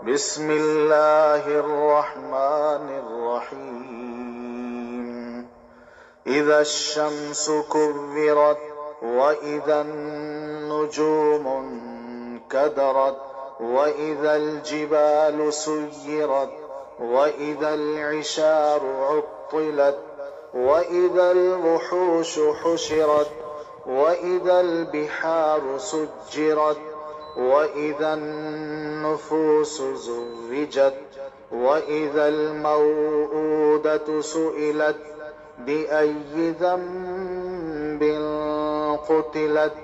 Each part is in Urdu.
بسم اللہ الرحمن الرحیم اذا الشمس كورت واذا النجوم انكدرت واذا الجبال سيرت واذا العشار عطلت واذا الوحوش حشرت واذا البحار سجرت وَإِذَا النُّفُوسُ زُوِّجَتْ وَإِذَا الْمَوْءُودَةُ سُئِلَتْ بِأَيِّ ذَنبٍ قُتِلَتْ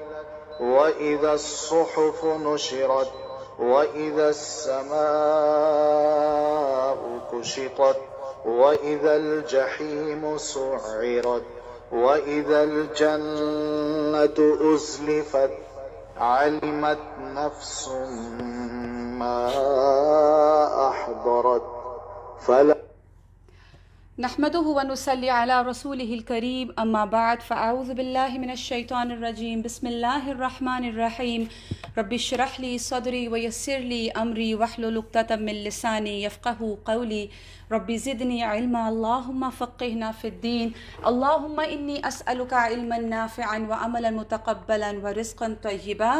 وَإِذَا الصُّحُفُ نُشِرَتْ وَإِذَا السَّمَاءُ كُشِطَتْ وَإِذَا الْجَحِيمُ سُعِّرَتْ وَإِذَا الْجَنَّةُ أُزْلِفَتْ علمت نفس ما احضرت فلا نحمده ونصلي على رسوله الكريم اما بعد فاعوذ بالله من الشيطان الرجيم بسم الله الرحمن الرحيم رب اشرح لي صدري ويسر لي امري واحلل عقدة من لساني يفقهوا قولي رب زدني علما اللهم فقهنا في الدين اللهم اني اسالك علما نافعا وعملا متقبلا ورزقا طيبا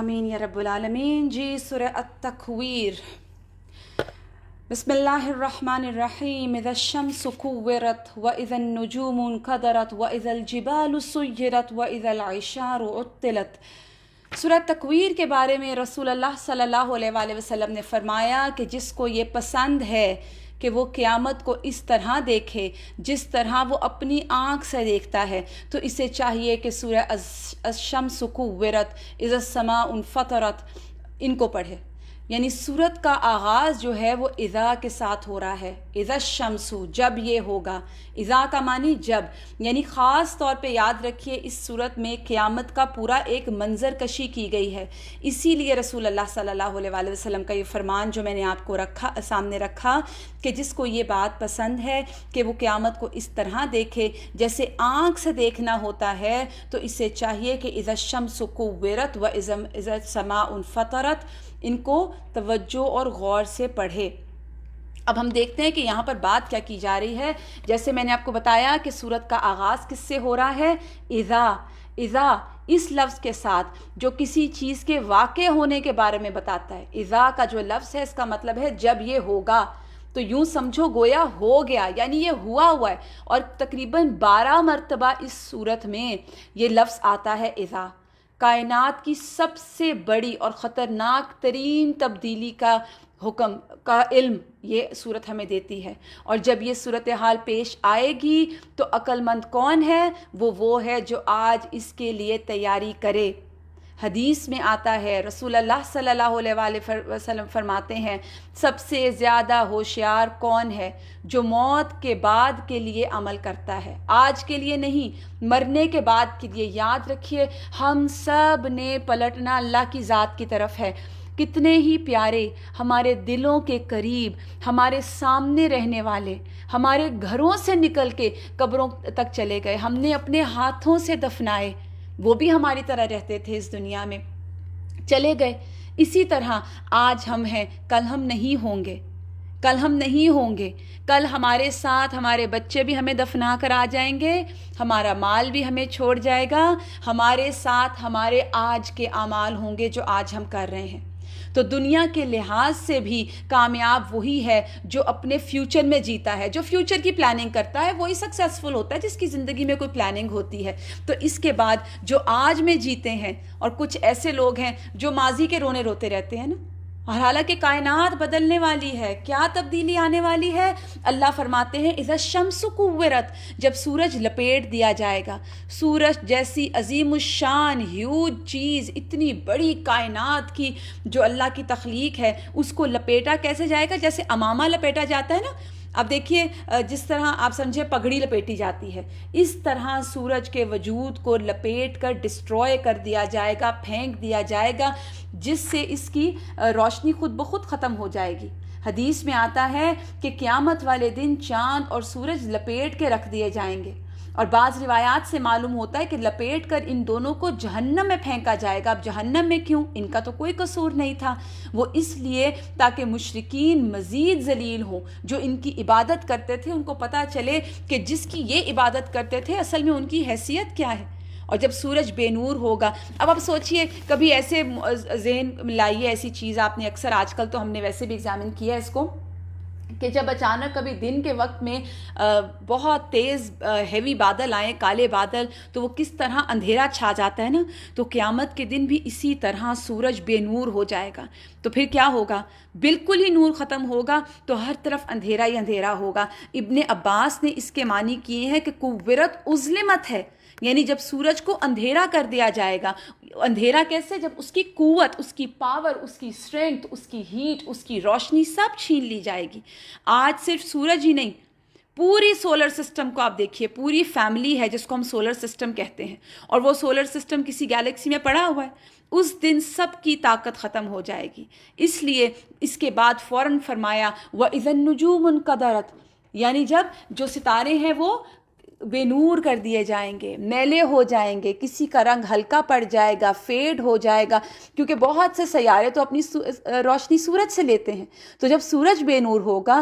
آمین یا رب العالمین۔ جی سورہ التکویر، بسم اللہ الرحمن الرحیم اذا الشمس کورت واذا النجوم انکدرت واذا الجبال سیرت واذا العشار عطلت۔ سورہ تکویر کے بارے میں رسول اللہ صلی اللہ علیہ وآلہ وسلم نے فرمایا کہ جس کو یہ پسند ہے کہ وہ قیامت کو اس طرح دیکھے جس طرح وہ اپنی آنکھ سے دیکھتا ہے، تو اسے چاہیے کہ سورہ الشمس کورت اذا السماء انفطرت ان کو پڑھے۔ یعنی سورت کا آغاز جو ہے وہ اذا کے ساتھ ہو رہا ہے، اذا الشمس، جب یہ ہوگا۔ اذا کا معنی جب، یعنی خاص طور پہ یاد رکھیے اس سورت میں قیامت کا پورا ایک منظر کشی کی گئی ہے، اسی لیے رسول اللہ صلی اللہ علیہ وآلہ وسلم کا یہ فرمان جو میں نے آپ کو سامنے رکھا کہ جس کو یہ بات پسند ہے کہ وہ قیامت کو اس طرح دیکھے جیسے آنکھ سے دیکھنا ہوتا ہے، تو اسے چاہیے کہ اذا الشمس کورت و اذا السماء انفطرت ان کو توجہ اور غور سے پڑھے۔ اب ہم دیکھتے ہیں کہ یہاں پر بات کیا کی جا رہی ہے۔ جیسے میں نے آپ کو بتایا کہ سورت کا آغاز کس سے ہو رہا ہے؟ اذا اس لفظ کے ساتھ جو کسی چیز کے واقع ہونے کے بارے میں بتاتا ہے۔ اذا کا جو لفظ ہے اس کا مطلب ہے جب یہ ہوگا، تو یوں سمجھو گویا ہو گیا، یعنی یہ ہوا ہے۔ اور تقریباً 12 مرتبہ اس سورت میں یہ لفظ آتا ہے اذا۔ کائنات کی سب سے بڑی اور خطرناک ترین تبدیلی کا حکم کا علم یہ صورت ہمیں دیتی ہے، اور جب یہ صورتحال پیش آئے گی تو عقل مند کون ہے؟ وہ ہے جو آج اس کے لیے تیاری کرے۔ حدیث میں آتا ہے، رسول اللہ صلی اللہ علیہ وآلہ وسلم فرماتے ہیں سب سے زیادہ ہوشیار کون ہے؟ جو موت کے بعد کے لیے عمل کرتا ہے، آج کے لیے نہیں، مرنے کے بعد کے لیے۔ یاد رکھیے ہم سب نے پلٹنا اللہ کی ذات کی طرف ہے۔ کتنے ہی پیارے ہمارے دلوں کے قریب، ہمارے سامنے رہنے والے ہمارے گھروں سے نکل کے قبروں تک چلے گئے، ہم نے اپنے ہاتھوں سے دفنائے، وہ بھی ہماری طرح رہتے تھے اس دنیا میں، چلے گئے۔ اسی طرح آج ہم ہیں، کل ہم نہیں ہوں گے، کل ہمارے ساتھ ہمارے بچے بھی ہمیں دفنا کر آ جائیں گے، ہمارا مال بھی ہمیں چھوڑ جائے گا، ہمارے ساتھ ہمارے آج کے اعمال ہوں گے جو آج ہم کر رہے ہیں۔ تو دنیا کے لحاظ سے بھی کامیاب وہی ہے جو اپنے فیوچر میں جیتا ہے، جو فیوچر کی پلاننگ کرتا ہے وہی سکسیسفل ہوتا ہے، جس کی زندگی میں کوئی پلاننگ ہوتی ہے۔ تو اس کے بعد جو آج میں جیتے ہیں، اور کچھ ایسے لوگ ہیں جو ماضی کے رونے روتے رہتے ہیں نا، اور حالانکہ کائنات بدلنے والی ہے، کیا تبدیلی آنے والی ہے؟ اللہ فرماتے ہیں اذا الشمس کورت، جب سورج لپیٹ دیا جائے گا۔ سورج جیسی عظیم الشان ہیوج چیز، اتنی بڑی کائنات کی جو اللہ کی تخلیق ہے، اس کو لپیٹا کیسے جائے گا؟ جیسے امامہ لپیٹا جاتا ہے نا، اب دیکھیے جس طرح آپ سمجھے پگڑی لپیٹی جاتی ہے، اس طرح سورج کے وجود کو لپیٹ کر ڈسٹروائے کر دیا جائے گا، پھینک دیا جائے گا، جس سے اس کی روشنی خود بخود ختم ہو جائے گی۔ حدیث میں آتا ہے کہ قیامت والے دن چاند اور سورج لپیٹ کے رکھ دیے جائیں گے، اور بعض روایات سے معلوم ہوتا ہے کہ لپیٹ کر ان دونوں کو جہنم میں پھینکا جائے گا۔ اب جہنم میں کیوں؟ ان کا تو کوئی قصور نہیں تھا، وہ اس لیے تاکہ مشرکین مزید ذلیل ہوں، جو ان کی عبادت کرتے تھے ان کو پتہ چلے کہ جس کی یہ عبادت کرتے تھے اصل میں ان کی حیثیت کیا ہے۔ اور جب سورج بے نور ہوگا، اب آپ سوچئے، کبھی ایسے ذہن لائیے ایسی چیز، آپ نے اکثر آج کل تو ہم نے ویسے بھی ایگزامن کیا ہے اس کو، کہ جب اچانک کبھی دن کے وقت میں بہت تیز ہیوی بادل آئیں، کالے بادل، تو وہ کس طرح اندھیرا چھا جاتا ہے نا، تو قیامت کے دن بھی اسی طرح سورج بے نور ہو جائے گا۔ تو پھر کیا ہوگا؟ بالکل ہی نور ختم ہوگا تو ہر طرف اندھیرا ہی اندھیرا ہوگا۔ ابن عباس نے اس کے معنی کیے ہیں کہ قُوِّرَتْ اُظْلِمَتْ ہے، یعنی جب سورج کو اندھیرا کر دیا جائے گا۔ اندھیرا کیسے؟ جب اس کی قوت، اس کی پاور، اس کی اسٹرینتھ، اس کی ہیٹ، اس کی روشنی سب چھین لی جائے گی۔ آج صرف سورج ہی نہیں، پوری سولر سسٹم کو آپ دیکھیے، پوری فیملی ہے جس کو ہم سولر سسٹم کہتے ہیں، اور وہ سولر سسٹم کسی گیلیکسی میں پڑا ہوا ہے، اس دن سب کی طاقت ختم ہو جائے گی۔ اس لیے اس کے بعد فوراً فرمایا وَإِذَا النُّجُومُ انْقَدَرَتْ، یعنی جب جو ستارے ہیں وہ بے نور کر دیے جائیں گے، میلے ہو جائیں گے، کسی کا رنگ ہلکا پڑ جائے گا، فیڈ ہو جائے گا، کیونکہ بہت سے سیارے تو اپنی روشنی سورج سے لیتے ہیں، تو جب سورج بے نور ہوگا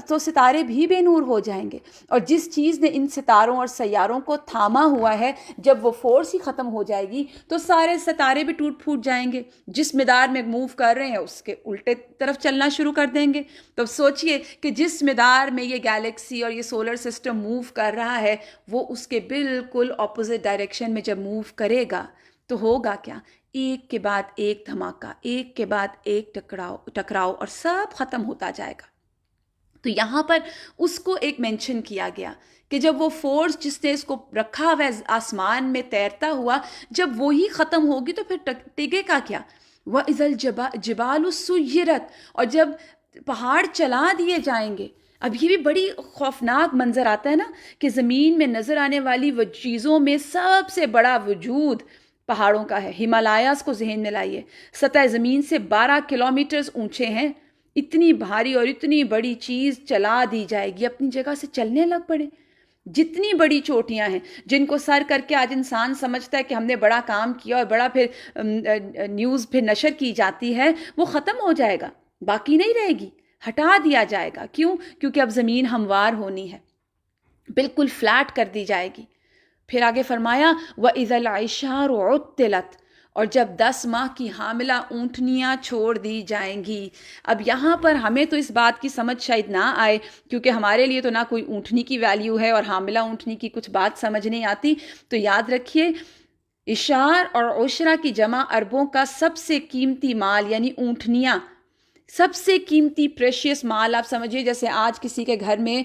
تو ستارے بھی بے نور ہو جائیں گے۔ اور جس چیز نے ان ستاروں اور سیاروں کو تھاما ہوا ہے، جب وہ فورس ہی ختم ہو جائے گی تو سارے ستارے بھی ٹوٹ پھوٹ جائیں گے، جس مدار میں موو کر رہے ہیں اس کے الٹے طرف چلنا شروع کر دیں گے۔ تو سوچئے کہ جس مدار میں یہ گیلیکسی اور یہ سولر سسٹم موو کر رہا ہے، وہ اس کے بالکل اپوزٹ ڈائریکشن میں جب موو کرے گا تو ہوگا کیا؟ ایک کے بعد ایک دھماکہ، ایک کے بعد ایک ٹکراؤ اور سب ختم ہوتا جائے گا۔ تو یہاں پر اس کو ایک مینشن کیا گیا کہ جب وہ فورس جس نے اس کو رکھا ہوا ہے آسمان میں تیرتا ہوا، جب وہی ختم ہوگی تو پھر ٹکے گا کیا؟ وَإِذَا الْجِبَالُ سُيِّرَتْ، اور جب پہاڑ چلا دیے جائیں گے۔ اب یہ بھی بڑی خوفناک منظر آتا ہے نا، کہ زمین میں نظر آنے والی وہ چیزوں میں سب سے بڑا وجود پہاڑوں کا ہے۔ ہمالیاز کو ذہن میں لائیے، سطح زمین سے 12 کلومیٹرز اونچے ہیں، اتنی بھاری اور اتنی بڑی چیز چلا دی جائے گی، اپنی جگہ سے چلنے لگ پڑے۔ جتنی بڑی چوٹیاں ہیں جن کو سر کر کے آج انسان سمجھتا ہے کہ ہم نے بڑا کام کیا اور بڑا پھر نیوز پھر نشر کی جاتی ہے، وہ ختم ہو جائے گا، باقی نہیں رہے گی، ہٹا دیا جائے گا۔ کیوں؟ کیونکہ اب زمین ہموار ہونی ہے، بالکل فلیٹ کر دی جائے گی۔ پھر آگے فرمایا وَإِذَا الْعِشَارُ عُطِّلَتْ، اور جب 10 ماہ کی حاملہ اونٹنیاں چھوڑ دی جائیں گی۔ اب یہاں پر ہمیں تو اس بات کی سمجھ شاید نہ آئے، کیونکہ ہمارے لیے تو نہ کوئی اونٹنی کی ویلیو ہے اور حاملہ اونٹنی کی کچھ بات سمجھ نہیں آتی، تو یاد رکھیے اشار اور عشرہ کی جمع عربوں کا سب سے قیمتی مال، یعنی اونٹنیاں، سب سے قیمتی پریشیس مال آپ سمجھیے۔ جیسے آج کسی کے گھر میں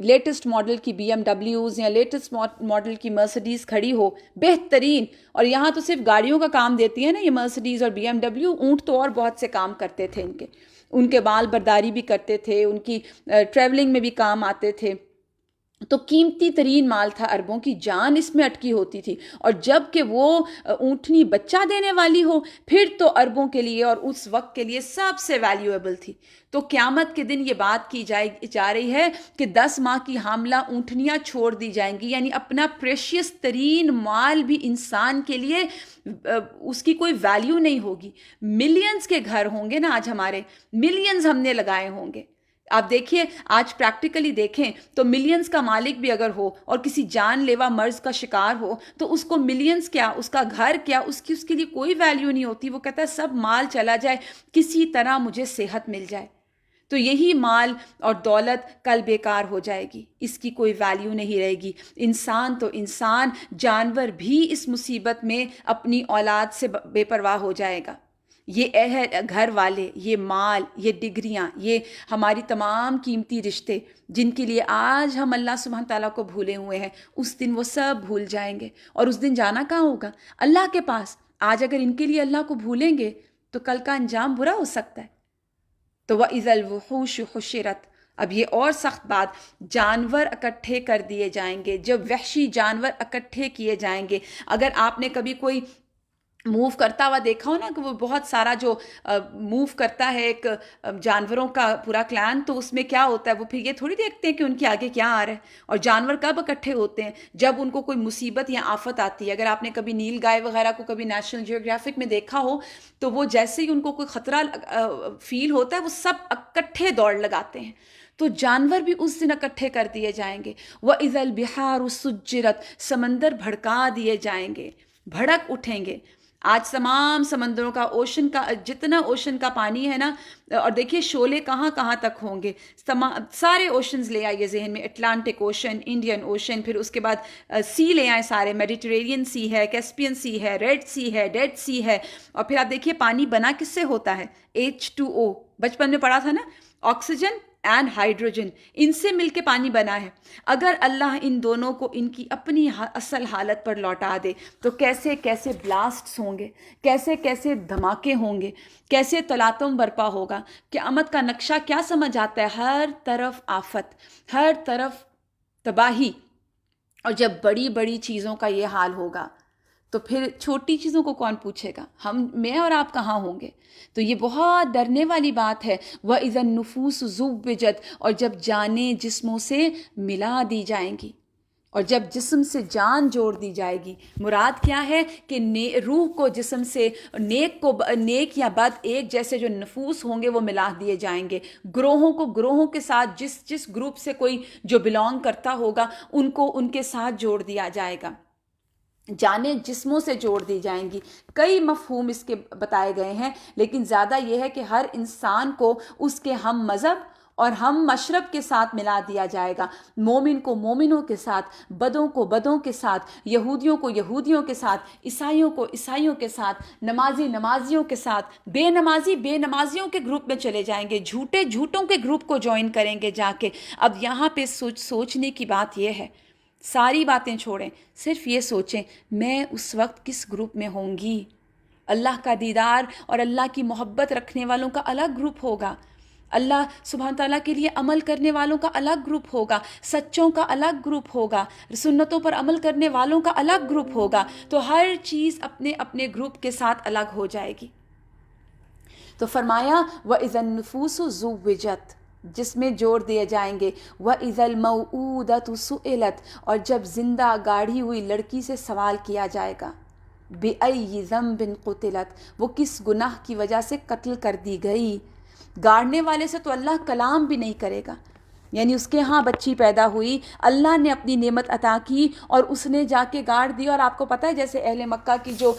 لیٹسٹ ماڈل کی BMW یا لیٹسٹ ماڈل کی مرسڈیز کھڑی ہو، بہترین، اور یہاں تو صرف گاڑیوں کا کام دیتی ہے نا یہ مرسڈیز اور BMW، اونٹ تو اور بہت سے کام کرتے تھے، ان کے بال برداری بھی کرتے تھے، ان کی ٹریولنگ میں بھی کام آتے تھے۔ تو قیمتی ترین مال تھا، عربوں کی جان اس میں اٹکی ہوتی تھی، اور جب کہ وہ اونٹنی بچہ دینے والی ہو پھر تو عربوں کے لیے اور اس وقت کے لیے سب سے ویلیویبل تھی۔ تو قیامت کے دن یہ بات کی جا رہی ہے کہ 10 ماہ کی حاملہ اونٹنیاں چھوڑ دی جائیں گی، یعنی اپنا پریشیس ترین مال بھی انسان کے لیے اس کی کوئی ویلیو نہیں ہوگی۔ ملینز کے گھر ہوں گے نا آج ہمارے، ملینز ہم نے لگائے ہوں گے۔ آپ دیکھیے آج پریکٹیکلی دیکھیں تو ملینز کا مالک بھی اگر ہو اور کسی جان لیوا مرض کا شکار ہو تو اس کو ملینز کیا، اس کا گھر کیا، اس کے لیے کوئی ویلیو نہیں ہوتی۔ وہ کہتا ہے سب مال چلا جائے، کسی طرح مجھے صحت مل جائے۔ تو یہی مال اور دولت کل بیکار ہو جائے گی، اس کی کوئی ویلیو نہیں رہے گی۔ انسان تو انسان، جانور بھی اس مصیبت میں اپنی اولاد سے بے پرواہ ہو جائے گا۔ یہ گھر والے، یہ مال، یہ ڈگریاں، یہ ہماری تمام قیمتی رشتے جن کے لیے آج ہم اللہ سبحانہ تعالیٰ کو بھولے ہوئے ہیں، اس دن وہ سب بھول جائیں گے، اور اس دن جانا کہاں ہوگا؟ اللہ کے پاس۔ آج اگر ان کے لیے اللہ کو بھولیں گے تو کل کا انجام برا ہو سکتا ہے۔ تو وَإِذَا الْوُحُوشُ حُشِرَتْ، اب یہ اور سخت بات، جانور اکٹھے کر دیے جائیں گے، جب وحشی جانور اکٹھے کیے جائیں گے۔ اگر آپ نے کبھی کوئی موو کرتا ہوا دیکھا ہو نا کہ وہ بہت سارا جو موو کرتا ہے ایک جانوروں کا پورا کلان، تو اس میں کیا ہوتا ہے وہ پھر یہ تھوڑی دیکھتے ہیں کہ ان کے آگے کیا آ رہا ہے. اور جانور کب اکٹھے ہوتے ہیں؟ جب ان کو کوئی مصیبت یا آفت آتی ہے. اگر آپ نے کبھی نیل گائے وغیرہ کو کبھی نیشنل جیوگرافک میں دیکھا ہو تو وہ جیسے ہی ان کو کوئی خطرہ فیل ہوتا ہے وہ سب اکٹھے دوڑ لگاتے ہیں. تو جانور بھی اس دن اکٹھے کر دیے جائیں گے. وَإِذَا الْبِحَارُ سُجِّرَتْ، سمندر بھڑکا دیے جائیں گے، بھڑک اٹھیں گے. آج تمام سمندروں کا اوشن کا جتنا اوشن کا پانی ہے نا، اور دیکھیے شعلے کہاں کہاں تک ہوں گے. سارے اوشنز لے آئیے ذہن میں، اٹلانٹک اوشن، انڈین اوشن، پھر اس کے بعد سی لے آئیں سارے، میڈیٹرینین سی ہے، کیسپین سی ہے، ریڈ سی ہے، ڈیڈ سی ہے. اور پھر آپ دیکھیے پانی بنا کس سے ہوتا ہے؟ H2O، بچپن میں پڑھا تھا نا، آکسیجن اینڈ ہائیڈروجن، ان سے مل کے پانی بنا ہے. اگر اللہ ان دونوں کو ان کی اپنی اصل حالت پر لوٹا دے تو کیسے کیسے بلاسٹس ہوں گے، کیسے کیسے دھماکے ہوں گے، کیسے تلاطم برپا ہوگا. قیامت کا نقشہ کیا سمجھ آتا ہے؟ ہر طرف آفت، ہر طرف تباہی. اور جب بڑی بڑی چیزوں کا یہ حال ہوگا تو پھر چھوٹی چیزوں کو کون پوچھے گا؟ میں اور آپ کہاں ہوں گے؟ تو یہ بہت ڈرنے والی بات ہے. وَإِذَا النُّفُوسُ زُوِّجَتْ، اور جب جانیں جسموں سے ملا دی جائیں گی، اور جب جسم سے جان جوڑ دی جائے گی. مراد کیا ہے کہ روح کو جسم سے، نیک یا بد ایک جیسے جو نفوس ہوں گے وہ ملا دیے جائیں گے. گروہوں کو گروہوں کے ساتھ، جس گروپ سے کوئی جو بلانگ کرتا ہوگا ان کو ان کے ساتھ جوڑ دیا جائے گا. جانیں جسموں سے جوڑ دی جائیں گی. کئی مفہوم اس کے بتائے گئے ہیں، لیکن زیادہ یہ ہے کہ ہر انسان کو اس کے ہم مذہب اور ہم مشرب کے ساتھ ملا دیا جائے گا. مومن کو مومنوں کے ساتھ، بدوں کو بدوں کے ساتھ، یہودیوں کو یہودیوں کے ساتھ، عیسائیوں کو عیسائیوں کے ساتھ، نمازی نمازیوں کے ساتھ، بے نمازی بے نمازیوں کے گروپ میں چلے جائیں گے، جھوٹے جھوٹوں کے گروپ کو جوائن کریں گے جا کے. اب یہاں پہ سوچنے کی بات یہ ہے، ساری باتیں چھوڑیں، صرف یہ سوچیں میں اس وقت کس گروپ میں ہوں گی. اللہ کا دیدار اور اللہ کی محبت رکھنے والوں کا الگ گروپ ہوگا، اللہ سبحانہ تعالیٰ کے لیے عمل کرنے والوں کا الگ گروپ ہوگا، سچوں کا الگ گروپ ہوگا، سنتوں پر عمل کرنے والوں کا الگ گروپ ہوگا. تو ہر چیز اپنے اپنے گروپ کے ساتھ الگ ہو جائے گی. تو فرمایا وَإِذَا النُّفُوسُ زُوِّجَتْ، جس میں جوڑ دیے جائیں گے. وَإِذَا الْمَوْءُودَةُ سُئِلَتْ، اور جب زندہ گاڑی ہوئی لڑکی سے سوال کیا جائے گا. بِأَيِّ ذَنبٍ قُتِلَتْ، وہ کس گناہ کی وجہ سے قتل کر دی گئی. گاڑنے والے سے تو اللہ کلام بھی نہیں کرے گا. یعنی اس کے ہاں بچی پیدا ہوئی، اللہ نے اپنی نعمت عطا کی اور اس نے جا کے گاڑ دی. اور آپ کو پتہ ہے جیسے اہل مکہ کی جو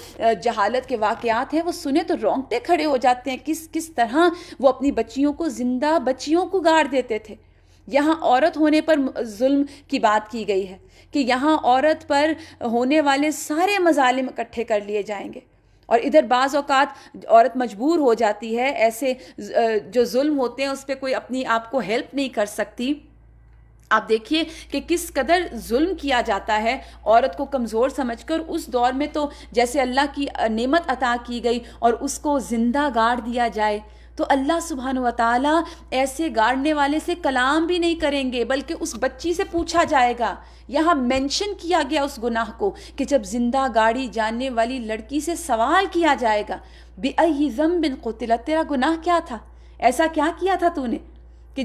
جہالت کے واقعات ہیں وہ سنے تو رونگٹے کھڑے ہو جاتے ہیں، کس طرح وہ اپنی بچیوں کو، زندہ بچیوں کو گاڑ دیتے تھے. یہاں عورت ہونے پر ظلم کی بات کی گئی ہے کہ یہاں عورت پر ہونے والے سارے مظالم اکٹھے کر لیے جائیں گے. اور ادھر بعض اوقات عورت مجبور ہو جاتی ہے، ایسے جو ظلم ہوتے ہیں اس پہ کوئی اپنی آپ کو ہیلپ نہیں کر سکتی. آپ دیکھیے کہ کس قدر ظلم کیا جاتا ہے عورت کو کمزور سمجھ کر. اس دور میں تو جیسے اللہ کی نعمت عطا کی گئی اور اس کو زندہ گاڑ دیا جائے تو اللہ سبحانہ و تعالیٰ ایسے گاڑنے والے سے کلام بھی نہیں کریں گے، بلکہ اس بچی سے پوچھا جائے گا. یہاں مینشن کیا گیا اس گناہ کو کہ جب زندہ گاڑی جاننے والی لڑکی سے سوال کیا جائے گا بِأَيِّ ذَنبٍ قُتِلَتْ، تیرا گناہ کیا تھا، ایسا کیا کیا تھا تو نے کہ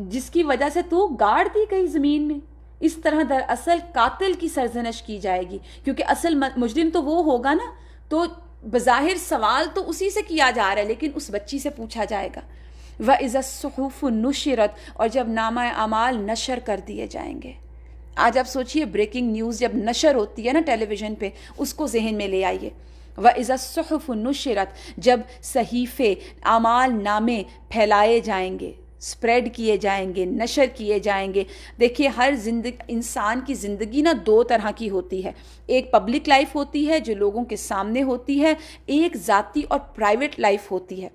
جس کی وجہ سے تو گاڑ دی گئی زمین میں. اس طرح دراصل قاتل کی سرزنش کی جائے گی، کیونکہ اصل مجرم تو وہ ہوگا نا. تو بظاہر سوال تو اسی سے کیا جا رہا ہے لیکن اس بچی سے پوچھا جائے گا. وَإِذَا الصُّحُفُ نُشِرَتْ، اور جب نامہ اعمال نشر کر دیے جائیں گے. آج آپ سوچئے بریکنگ نیوز جب نشر ہوتی ہے نا ٹیلی ویژن پہ، اس کو ذہن میں لے آئیے. وَإِذَا الصُّحُفُ نُشِرَتْ، جب صحیفے اعمال نامے پھیلائے جائیں گے، سپریڈ کیے جائیں گے، نشر کیے جائیں گے. دیکھیے ہر انسان کی زندگی نا دو طرح کی ہوتی ہے. ایک پبلک لائف ہوتی ہے جو لوگوں کے سامنے ہوتی ہے، ایک ذاتی اور پرائیویٹ لائف ہوتی ہے.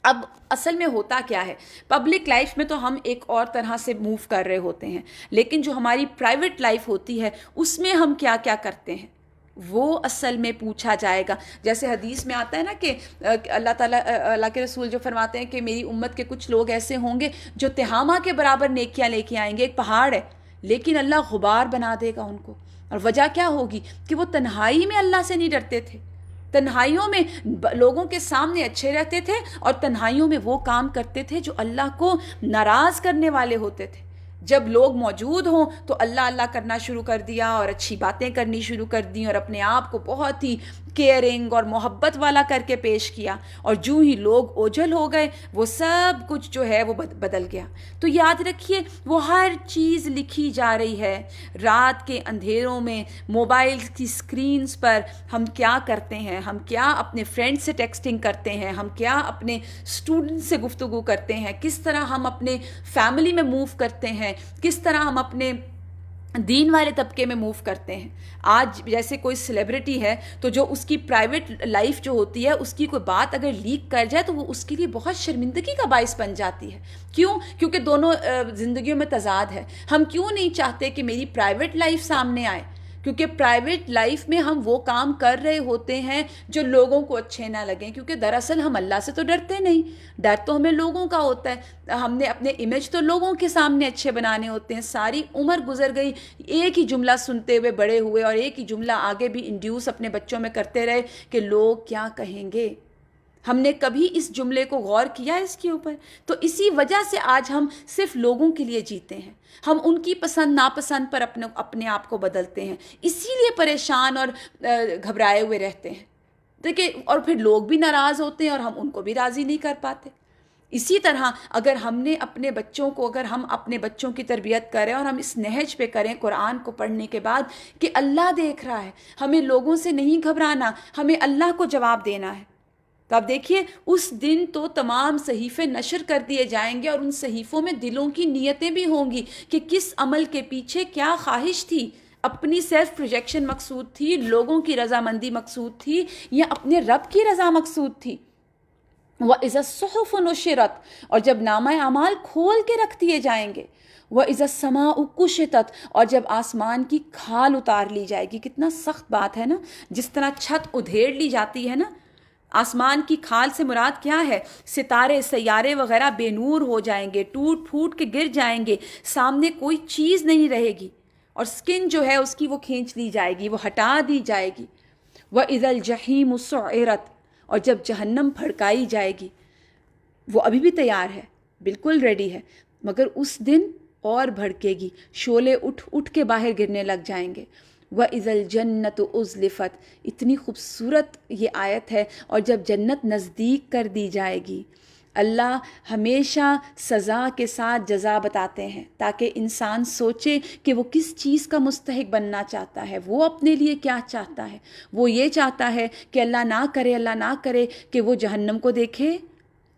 اب اصل میں ہوتا کیا ہے، پبلک لائف میں تو ہم ایک اور طرح سے موو کر رہے ہوتے ہیں، لیکن جو ہماری پرائیویٹ لائف ہوتی ہے اس میں ہم کیا کیا کرتے ہیں وہ اصل میں پوچھا جائے گا. جیسے حدیث میں آتا ہے نا کہ اللہ تعالیٰ، اللہ کے رسول جو فرماتے ہیں کہ میری امت کے کچھ لوگ ایسے ہوں گے جو تہامہ کے برابر نیکیاں لے کے آئیں گے. ایک پہاڑ ہے لیکن اللہ غبار بنا دے گا ان کو. اور وجہ کیا ہوگی کہ وہ تنہائی میں اللہ سے نہیں ڈرتے تھے، تنہائیوں میں لوگوں کے سامنے اچھے رہتے تھے اور تنہائیوں میں وہ کام کرتے تھے جو اللہ کو ناراض کرنے والے ہوتے تھے. جب لوگ موجود ہوں تو اللہ اللہ کرنا شروع کر دیا اور اچھی باتیں کرنی شروع کر دیں اور اپنے آپ کو بہت ہی کیئرنگ اور محبت والا کر کے پیش کیا, اور جو ہی لوگ اوجھل ہو گئے وہ سب کچھ جو ہے وہ بدل گیا. تو یاد رکھیے وہ ہر چیز لکھی جا رہی ہے. رات کے اندھیروں میں موبائل کی سکرینز پر ہم کیا کرتے ہیں, ہم کیا اپنے فرینڈ سے ٹیکسٹنگ کرتے ہیں, ہم کیا اپنے اسٹوڈنٹ سے گفتگو کرتے ہیں, کس طرح ہم اپنے فیملی میں موو کرتے ہیں, کس طرح ہم اپنے دین والے طبقے میں موو کرتے ہیں. آج جیسے کوئی سیلیبریٹی ہے تو جو اس کی پرائیویٹ لائف جو ہوتی ہے اس کی کوئی بات اگر لیک کر جائے تو وہ اس کے لیے بہت شرمندگی کا باعث بن جاتی ہے. کیوں؟ کیونکہ دونوں زندگیوں میں تضاد ہے. ہم کیوں نہیں چاہتے کہ میری پرائیویٹ لائف سامنے آئے؟ کیونکہ پرائیویٹ لائف میں ہم وہ کام کر رہے ہوتے ہیں جو لوگوں کو اچھے نہ لگیں, کیونکہ دراصل ہم اللہ سے تو ڈرتے نہیں, ڈر تو ہمیں لوگوں کا ہوتا ہے. ہم نے اپنے امیج تو لوگوں کے سامنے اچھے بنانے ہوتے ہیں. ساری عمر گزر گئی ایک ہی جملہ سنتے ہوئے بڑے ہوئے اور ایک ہی جملہ آگے بھی انڈیوس اپنے بچوں میں کرتے رہے کہ لوگ کیا کہیں گے. ہم نے کبھی اس جملے کو غور کیا اس کے اوپر؟ تو اسی وجہ سے آج ہم صرف لوگوں کے لیے جیتے ہیں. ہم ان کی پسند ناپسند پر اپنے آپ کو بدلتے ہیں, اسی لیے پریشان اور گھبرائے ہوئے رہتے ہیں. دیکھیں, اور پھر لوگ بھی ناراض ہوتے ہیں اور ہم ان کو بھی راضی نہیں کر پاتے. اسی طرح اگر ہم نے اپنے بچوں کو, اگر ہم اپنے بچوں کی تربیت کریں اور ہم اس نہج پہ کریں قرآن کو پڑھنے کے بعد کہ اللہ دیکھ رہا ہے, ہمیں لوگوں سے نہیں گھبرانا, ہمیں اللہ کو جواب دینا ہے. تو آپ دیکھیے اس دن تو تمام صحیفے نشر کر دیے جائیں گے اور ان صحیفوں میں دلوں کی نیتیں بھی ہوں گی کہ کس عمل کے پیچھے کیا خواہش تھی. اپنی سیلف پروجیکشن مقصود تھی, لوگوں کی رضامندی مقصود تھی, یا اپنے رب کی رضا مقصود تھی. وَإِذَا الصُّحُفُ نُشِرَتْ, اور جب نامہ اعمال کھول کے رکھ دیے جائیں گے. وَإِذَا السَّمَاءُ كُشِطَتْ, اور جب آسمان کی کھال اتار لی جائے گی. کتنا سخت بات ہے نا, جس طرح چھت ادھیڑ لی جاتی ہے نا. آسمان کی کھال سے مراد کیا ہے؟ ستارے سیارے وغیرہ بے نور ہو جائیں گے, ٹوٹ پھوٹ کے گر جائیں گے, سامنے کوئی چیز نہیں رہے گی, اور سکن جو ہے اس کی وہ کھینچ لی جائے گی, وہ ہٹا دی جائے گی. وَإِذَا الْجَحِيمُ سُعِّرَتْ, اور جب جہنم بھڑکائی جائے گی. وہ ابھی بھی تیار ہے, بالکل ریڈی ہے, مگر اس دن اور بھڑکے گی, شعلے اٹھ اٹھ کے باہر گرنے لگ جائیں گے. وَإِذَا الْجَنَّةُ أُزْلِفَتْ, اتنی خوبصورت یہ آیت ہے. اور جب جنت نزدیک کر دی جائے گی. اللہ ہمیشہ سزا کے ساتھ جزا بتاتے ہیں تاکہ انسان سوچے کہ وہ کس چیز کا مستحق بننا چاہتا ہے, وہ اپنے لیے کیا چاہتا ہے. وہ یہ چاہتا ہے کہ اللہ نہ کرے کہ وہ جہنم کو دیکھے.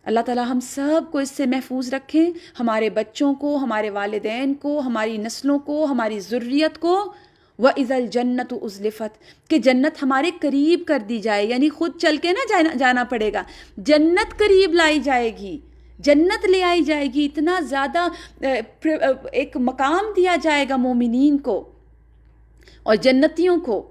اللہ تعالیٰ ہم سب کو اس سے محفوظ رکھیں, ہمارے بچوں کو, ہمارے والدین کو, ہماری نسلوں کو, ہماری ذریت کو. وَإِذَا الْجَنَّةُ أُزْلِفَتْ, کہ جنت ہمارے قریب کر دی جائے, یعنی خود چل کے نہ جانا پڑے گا, جنت قریب لائی جائے گی, جنت لے آئی جائے گی. اتنا زیادہ ایک مقام دیا جائے گا مومنین کو اور جنتیوں کو.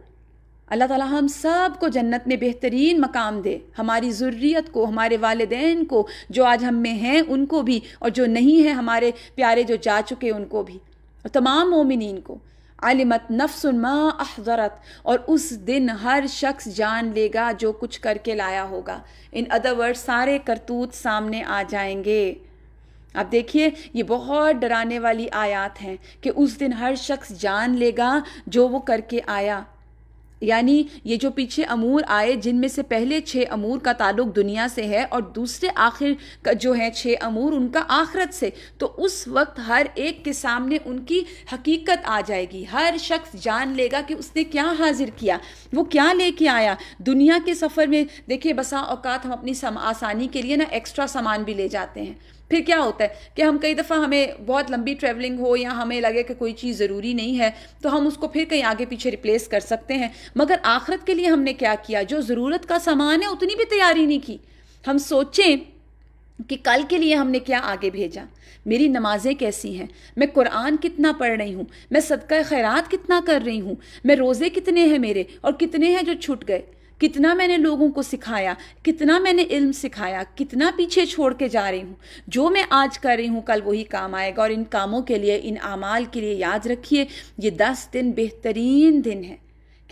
اللہ تعالیٰ ہم سب کو جنت میں بہترین مقام دے, ہماری ذریت کو, ہمارے والدین کو جو آج ہم میں ہیں ان کو بھی, اور جو نہیں ہیں ہمارے پیارے جو جا چکے ان کو بھی, اور تمام مومنین کو. علمت نفس ما احضرت, اور اس دن ہر شخص جان لے گا جو کچھ کر کے لایا ہوگا. ان ادر ورڈ سارے کرتوت سامنے آ جائیں گے. آپ دیکھیے یہ بہت ڈرانے والی آیات ہیں کہ اس دن ہر شخص جان لے گا جو وہ کر کے آیا. یعنی یہ جو پیچھے امور آئے جن میں سے پہلے 6 امور کا تعلق دنیا سے ہے اور دوسرے آخر کا جو ہیں 6 امور ان کا آخرت سے, تو اس وقت ہر ایک کے سامنے ان کی حقیقت آ جائے گی. ہر شخص جان لے گا کہ اس نے کیا حاضر کیا, وہ کیا لے کے آیا. دنیا کے سفر میں دیکھیے بسا اوقات ہم اپنی آسانی کے لیے نا ایکسٹرا سامان بھی لے جاتے ہیں. پھر کیا ہوتا ہے کہ ہم کئی دفعہ ہمیں بہت لمبی ٹریولنگ ہو یا ہمیں لگے کہ کوئی چیز ضروری نہیں ہے تو ہم اس کو پھر کہیں آگے پیچھے ریپلیس کر سکتے ہیں. مگر آخرت کے لیے ہم نے کیا کیا؟ جو ضرورت کا سامان ہے اتنی بھی تیاری نہیں کی. ہم سوچیں کہ کل کے لیے ہم نے کیا آگے بھیجا. میری نمازیں کیسی ہیں, میں قرآن کتنا پڑھ رہی ہوں, میں صدقہ خیرات کتنا کر رہی ہوں, میں روزے کتنے ہیں میرے اور کتنے ہیں جو چھٹ گئے, کتنا میں نے لوگوں کو سکھایا, کتنا میں نے علم سکھایا, کتنا پیچھے چھوڑ کے جا رہی ہوں. جو میں آج کر رہی ہوں کل وہی کام آئے گا. اور ان کاموں کے لیے, ان اعمال کے لیے یاد رکھیے یہ 10 دن بہترین دن ہے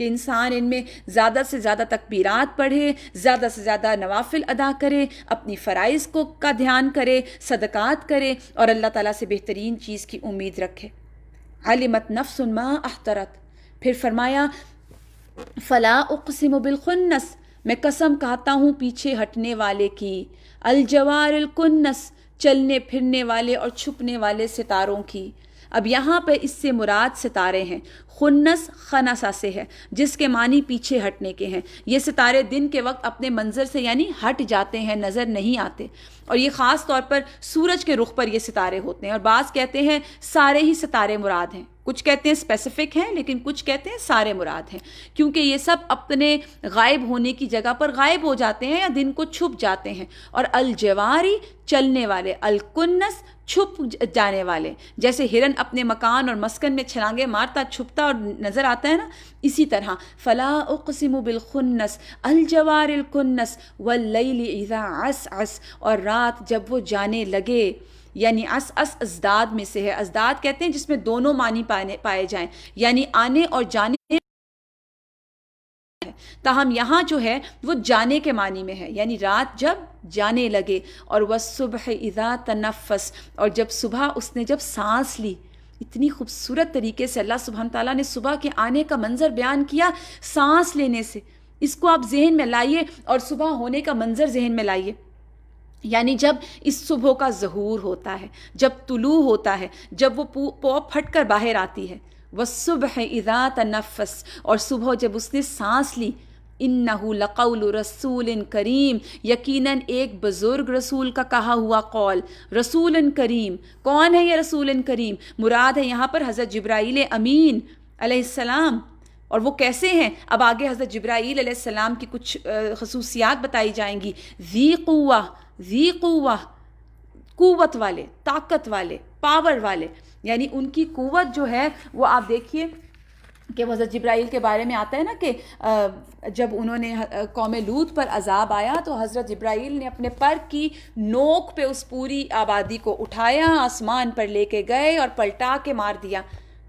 کہ انسان ان میں زیادہ سے زیادہ تکبیرات پڑھے، زیادہ سے زیادہ نوافل ادا کرے، اپنی فرائض کا دھیان کرے، صدقات کرے اور اللہ تعالیٰ سے بہترین چیز کی امید رکھے۔ علمت نفس ما احترت، پھر فرمایا فلا اقسم بالخنس، میں قسم کھاتا ہوں پیچھے ہٹنے والے کی، الجوار الکنس، چلنے پھرنے والے اور چھپنے والے ستاروں کی۔ اب یہاں پہ اس سے مراد ستارے ہیں، خنس خنسا سے ہے جس کے معنی پیچھے ہٹنے کے ہیں۔ یہ ستارے دن کے وقت اپنے منظر سے یعنی ہٹ جاتے ہیں، نظر نہیں آتے، اور یہ خاص طور پر سورج کے رخ پر یہ ستارے ہوتے ہیں، اور بعض کہتے ہیں سارے ہی ستارے مراد ہیں، کچھ کہتے ہیں اسپیسیفک ہیں لیکن کچھ کہتے ہیں سارے مراد ہیں، کیونکہ یہ سب اپنے غائب ہونے کی جگہ پر غائب ہو جاتے ہیں یا دن کو چھپ جاتے ہیں۔ اور الجواری چلنے والے، الکنس چھپ جانے والے، جیسے ہرن اپنے مکان اور مسکن میں چھلانگے مارتا چھپتا اور نظر آتا ہے نا، اسی طرح فلا اقسم بالخنس الجوار الکنس واللیل اذا عسعس، اور رات جب وہ جانے لگے، یعنی ازداد میں سے ہے، ازداد کہتے ہیں جس میں دونوں معنی پائے جائیں، یعنی آنے اور جانے، تاہم یہاں جو ہے وہ جانے کے معنی میں ہے، یعنی رات جب جانے لگے، اور والصبح اذا تنفس، اور جب صبح اس نے جب سانس لی۔ اتنی خوبصورت طریقے سے اللہ سبحانہ تعالیٰ نے صبح کے آنے کا منظر بیان کیا سانس لینے سے، اس کو آپ ذہن میں لائیے اور صبح ہونے کا منظر ذہن میں لائیے، یعنی جب اس صبح کا ظہور ہوتا ہے، جب طلوع ہوتا ہے، جب وہ پو پھٹ کر باہر آتی ہے، والصبح اذا تنفس، اور صبح جب اس نے سانس لی، انہ لقول رسول کریم، یقیناً ایک بزرگ رسول کا کہا ہوا قول، رسول کریم، کون ہے یہ رسول کریم؟ مراد ہے یہاں پر حضرت جبرائیل امین علیہ السلام، اور وہ کیسے ہیں اب آگے حضرت جبرائیل علیہ السلام کی کچھ خصوصیات بتائی جائیں گی۔ ذی قوہ، ذی قوہ، قوت والے، طاقت والے، پاور والے، یعنی ان کی قوت جو ہے وہ آپ دیکھیے کہ حضرت جبرائیل کے بارے میں آتا ہے نا کہ جب انہوں نے قوم لوط پر عذاب آیا تو حضرت جبرائیل نے اپنے پر کی نوک پہ اس پوری آبادی کو اٹھایا، آسمان پر لے کے گئے اور پلٹا کے مار دیا۔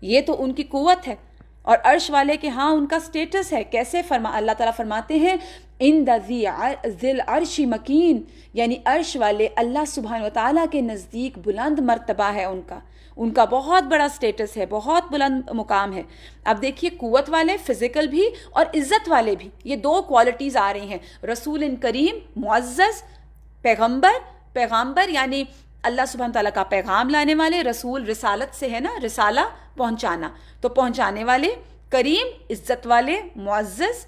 یہ تو ان کی قوت ہے، اور عرش والے کے ہاں ان کا سٹیٹس ہے، کیسے اللہ تعالیٰ فرماتے ہیں عند ذی العرش مکین، یعنی عرش والے اللہ سبحانہ وتعالیٰ کے نزدیک بلند مرتبہ ہے، ان کا بہت بڑا سٹیٹس ہے، بہت بلند مقام ہے۔ اب دیکھیے قوت والے، فزیکل بھی اور عزت والے بھی، یہ دو کوالٹیز آ رہی ہیں۔ رسول کریم، معزز، پیغمبر یعنی اللہ سبحانہ تعالیٰ کا پیغام لانے والے، رسول رسالت سے ہے نا، رسالہ پہنچانا، تو پہنچانے والے، کریم عزت والے، معزز،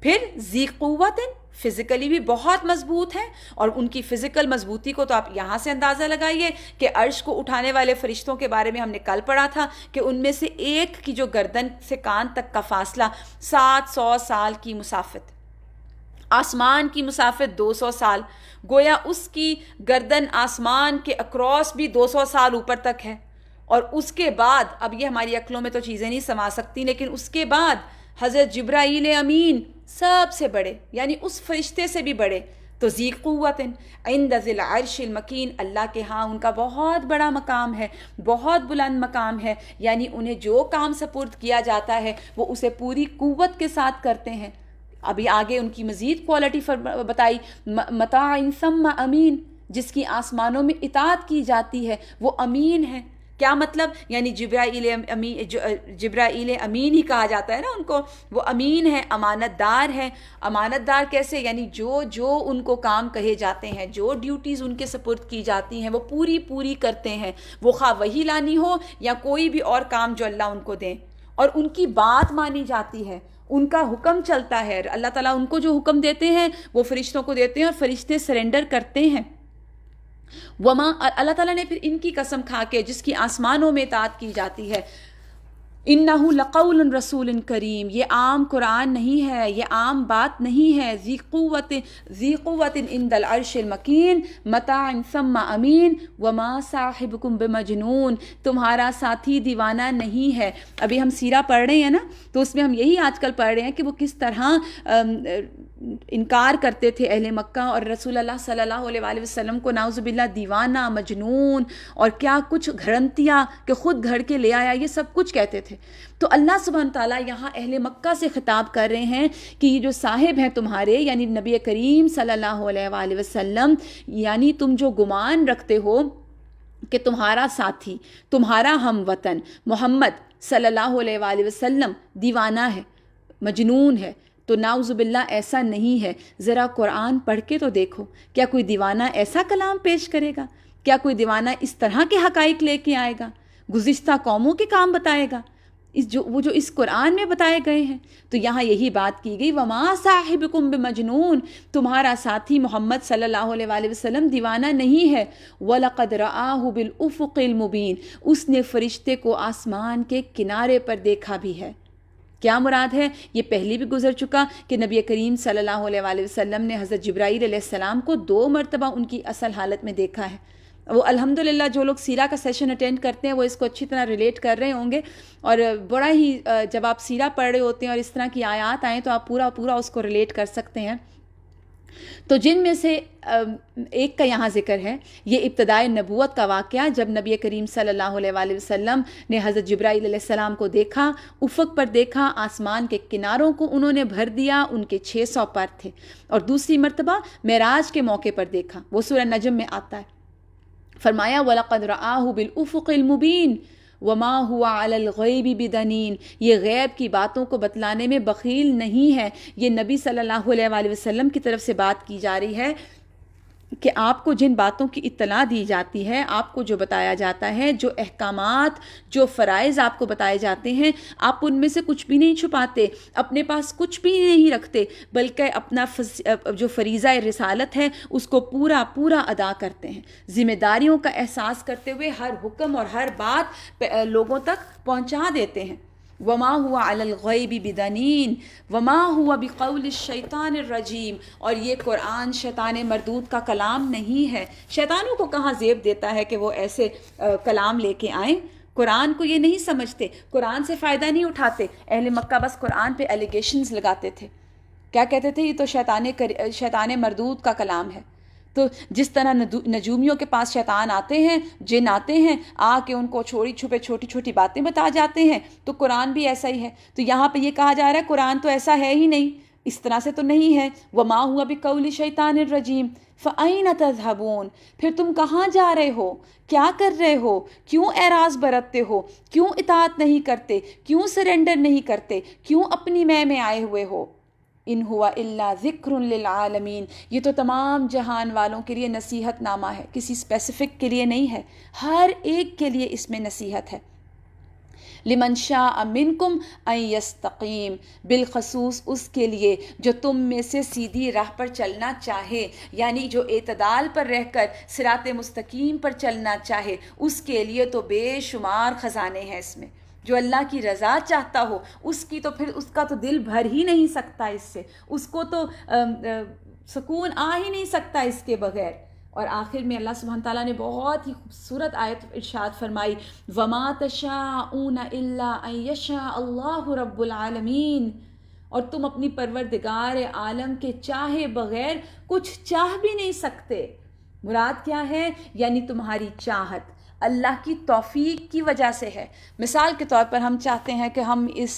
پھر ذی قوت، فزیکلی بھی بہت مضبوط ہیں، اور ان کی فزیکل مضبوطی کو تو آپ یہاں سے اندازہ لگائیے کہ عرش کو اٹھانے والے فرشتوں کے بارے میں ہم نے کل پڑھا تھا کہ ان میں سے ایک کی جو گردن سے کان تک کا فاصلہ 700 سال کی مسافت، آسمان کی مسافت 200 سال، گویا اس کی گردن آسمان کے اکراس بھی 200 سال اوپر تک ہے، اور اس کے بعد اب یہ ہماری عقلوں میں تو چیزیں نہیں سما سکتی، لیکن اس کے بعد حضرت جبرائیل امین سب سے بڑے، یعنی اس فرشتے سے بھی بڑے، تو ذی قوت عند ذی العرش المکین، اللہ کے ہاں ان کا بہت بڑا مقام ہے، بہت بلند مقام ہے، یعنی انہیں جو کام سپرد کیا جاتا ہے وہ اسے پوری قوت کے ساتھ کرتے ہیں۔ ابھی آگے ان کی مزید کوالٹی بتائی، متاع ثم امین، جس کی آسمانوں میں اطاعت کی جاتی ہے وہ امین ہے۔ کیا مطلب؟ یعنی جبرائیل امین ہی کہا جاتا ہے نا ان کو، وہ امین ہے، امانت دار ہے۔ امانت دار کیسے؟ یعنی جو ان کو کام کہے جاتے ہیں، جو ڈیوٹیز ان کے سپرد کی جاتی ہیں وہ پوری کرتے ہیں، وہ خواہ وحی لانی ہو یا کوئی بھی اور کام جو اللہ ان کو دیں، اور ان کی بات مانی جاتی ہے، ان کا حکم چلتا ہے، اللہ تعالیٰ ان کو جو حکم دیتے ہیں وہ فرشتوں کو دیتے ہیں اور فرشتے سرنڈر کرتے ہیں۔ وما، اللہ تعالیٰ نے پھر ان کی قسم کھا کے جس کی آسمانوں میں اطاعت کی جاتی ہے، انہ لقول رسول کریم، یہ عام قرآن نہیں ہے، یہ عام بات نہیں ہے، ذی قوت عند العرش المکین، متاع ثم امین، وما صاحبکم بمجنون، تمہارا ساتھی دیوانہ نہیں ہے۔ ابھی ہم سیرہ پڑھ رہے ہیں نا، تو اس میں ہم یہی آج کل پڑھ رہے ہیں کہ وہ کس طرح انکار کرتے تھے اہل مکہ اور رسول اللہ صلی اللہ علیہ وآلہ وسلم کو نعوذ باللہ دیوانہ، مجنون اور کیا کچھ گھڑنتیاں کہ خود گھڑ کے لے آیا، یہ سب کچھ کہتے تھے. تو اللہ سبحانہ تعالیٰ یہاں اہل مکہ سے خطاب کر رہے ہیں کہ یہ جو صاحب ہیں تمہارے، یعنی نبی کریم صلی اللہ علیہ وآلہ وسلم، یعنی تم جو گمان رکھتے ہو کہ تمہارا ساتھی، تمہارا ہم وطن محمد صلی اللہ علیہ وآلہ وسلم دیوانہ ہے، مجنون ہے، تو نعوذ باللہ ایسا نہیں ہے. ذرا قرآن پڑھ کے تو دیکھو، کیا کوئی دیوانہ ایسا کلام پیش کرے گا؟ کیا کوئی دیوانہ اس طرح کے حقائق لے کے آئے گا، گزشتہ قوموں کے کام بتائے گا، وہ جو اس قرآن میں بتائے گئے ہیں؟ تو یہاں یہی بات کی گئی، وَمَا صَاحِبُكُم بِمَجْنُونٍ، تمہارا ساتھی محمد صلی اللہ علیہ وآلہ وسلم دیوانہ نہیں ہے. وَلَقَدْ رَآهُ بِالْأُفُقِ الْمُبِينِ، اس نے فرشتے کو آسمان کے کنارے پر دیکھا بھی ہے. کیا مراد ہے؟ یہ پہلے بھی گزر چکا کہ نبی کریم صلی اللہ علیہ وآلہ وسلم نے حضرت جبرائیل علیہ السلام کو 2 مرتبہ ان کی اصل حالت میں دیکھا ہے. وہ الحمدللہ جو لوگ سیرہ کا سیشن اٹینڈ کرتے ہیں وہ اس کو اچھی طرح ریلیٹ کر رہے ہوں گے، اور بڑا ہی جب آپ سیرہ پڑھ رہے ہوتے ہیں اور اس طرح کی آیات آئیں تو آپ پورا اس کو ریلیٹ کر سکتے ہیں. تو جن میں سے ایک کا یہاں ذکر ہے، یہ ابتدائے نبوت کا واقعہ، جب نبی کریم صلی اللہ علیہ وآلہ وسلم نے حضرت جبرائیل علیہ السلام کو دیکھا، افق پر دیکھا، آسمان کے کناروں کو انہوں نے بھر دیا، ان کے 600 پر تھے. اور دوسری مرتبہ معراج کے موقع پر دیکھا، وہ سورہ نجم میں آتا ہے. فرمایا وَلَقَدْ رَآهُ بِالْأُفُقِ الْمُبِينِ وَمَا هُوَ عَلَى الْغَيْبِ بِدَنِينٍ، یہ غیب کی باتوں کو بتلانے میں بخیل نہیں ہے. یہ نبی صلی اللہ علیہ وآلہ وسلم کی طرف سے بات کی جا رہی ہے کہ آپ کو جن باتوں کی اطلاع دی جاتی ہے، آپ کو جو بتایا جاتا ہے، جو احکامات، جو فرائض آپ کو بتائے جاتے ہیں، آپ ان میں سے کچھ بھی نہیں چھپاتے، اپنے پاس کچھ بھی نہیں رکھتے، بلکہ اپنا جو فریضہ رسالت ہے اس کو پورا ادا کرتے ہیں، ذمہ داریوں کا احساس کرتے ہوئے ہر حکم اور ہر بات لوگوں تک پہنچا دیتے ہیں. وما هو علی الغیب بدنین وما هو بقول الشیطان الرجیم، اور یہ قرآن شیطان مردود کا کلام نہیں ہے. شیطانوں کو کہاں زیب دیتا ہے کہ وہ ایسے کلام لے کے آئیں؟ قرآن کو یہ نہیں سمجھتے، قرآن سے فائدہ نہیں اٹھاتے. اہل مکہ بس قرآن پہ ایلیگیشنز لگاتے تھے، کیا کہتے تھے؟ یہ تو شیطان مردود کا کلام ہے. تو جس طرح نجومیوں کے پاس شیطان آتے ہیں، جن آتے ہیں، آ کے ان کو چھوٹی چھوٹی باتیں بتا جاتے ہیں، تو قرآن بھی ایسا ہی ہے. تو یہاں پہ یہ کہا جا رہا ہے قرآن تو ایسا ہے ہی نہیں، اس طرح سے تو نہیں ہے. وما ہوا بقول شیطان الرجیم فأین تذہبون، پھر تم کہاں جا رہے ہو، کیا کر رہے ہو، کیوں اعراض برتتے ہو، کیوں اطاعت نہیں کرتے، کیوں سرنڈر نہیں کرتے، کیوں اپنی میں آئے ہوئے ہو. ان ہوا الا ذکر للعالمین، یہ تو تمام جہان والوں کے لیے نصیحت نامہ ہے، کسی اسپیسیفک کے لیے نہیں ہے، ہر ایک کے لیے اس میں نصیحت ہے. لمن شاء منکم ان یستقیم، بالخصوص اس کے لیے جو تم میں سے سیدھی راہ پر چلنا چاہے، یعنی جو اعتدال پر رہ کر صراط مستقیم پر چلنا چاہے، اس کے لیے تو بے شمار خزانے ہیں اس میں. جو اللہ کی رضا چاہتا ہو اس کی تو پھر اس کا تو دل بھر ہی نہیں سکتا اس سے، اس کو تو سکون آ ہی نہیں سکتا اس کے بغیر. اور آخر میں اللہ سبحانہ تعالیٰ نے بہت ہی خوبصورت آیت ارشاد فرمائی، وَمَا تَشَاءُونَ إِلَّا أَن يَشَاءَ اللَّهُ رَبُّ الْعَالَمِينَ، اور تم اپنی پروردگار عالم کے چاہے بغیر کچھ چاہ بھی نہیں سکتے. مراد کیا ہے؟ یعنی تمہاری چاہت اللہ کی توفیق کی وجہ سے ہے. مثال کے طور پر ہم چاہتے ہیں کہ ہم اس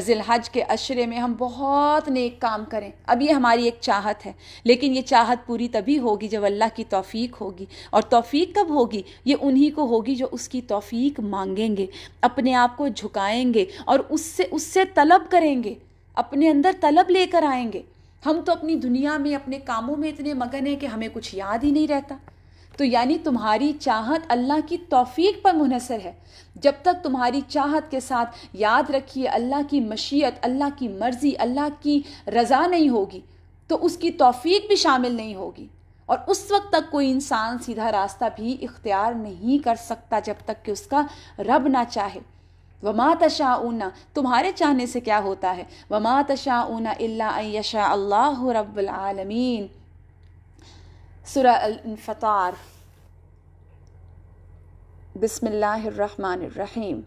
ذی الحج کے عشرے میں ہم بہت نیک کام کریں، اب یہ ہماری ایک چاہت ہے، لیکن یہ چاہت پوری تبھی ہوگی جب اللہ کی توفیق ہوگی. اور توفیق کب ہوگی؟ یہ انہی کو ہوگی جو اس کی توفیق مانگیں گے، اپنے آپ کو جھکائیں گے اور اس سے طلب کریں گے، اپنے اندر طلب لے کر آئیں گے. ہم تو اپنی دنیا میں اپنے کاموں میں اتنے مگن ہیں کہ ہمیں کچھ یاد ہی نہیں رہتا. تو یعنی تمہاری چاہت اللہ کی توفیق پر منحصر ہے. جب تک تمہاری چاہت کے ساتھ یاد رکھیے اللہ کی مشیت، اللہ کی مرضی، اللہ کی رضا نہیں ہوگی تو اس کی توفیق بھی شامل نہیں ہوگی. اور اس وقت تک کوئی انسان سیدھا راستہ بھی اختیار نہیں کر سکتا جب تک کہ اس کا رب نہ چاہے. وما تشاءون، تمہارے چاہنے سے کیا ہوتا ہے؟ وما تشاءون الا ان یشاء اللہ رب العالمین. سورہ الانفطار. بسم اللہ الرحمن الرحیم.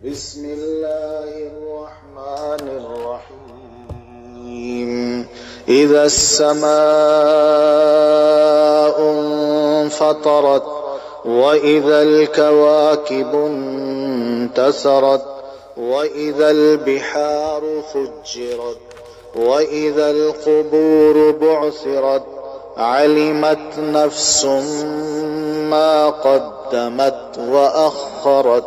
بسم اللہ الرحمن الرحیم. إذا السماء انفطرت وإذا الكواكب انتثرت وإذا البحار فجرت وإذا القبور بعثرت علمت نفس ما قدمت وأخرت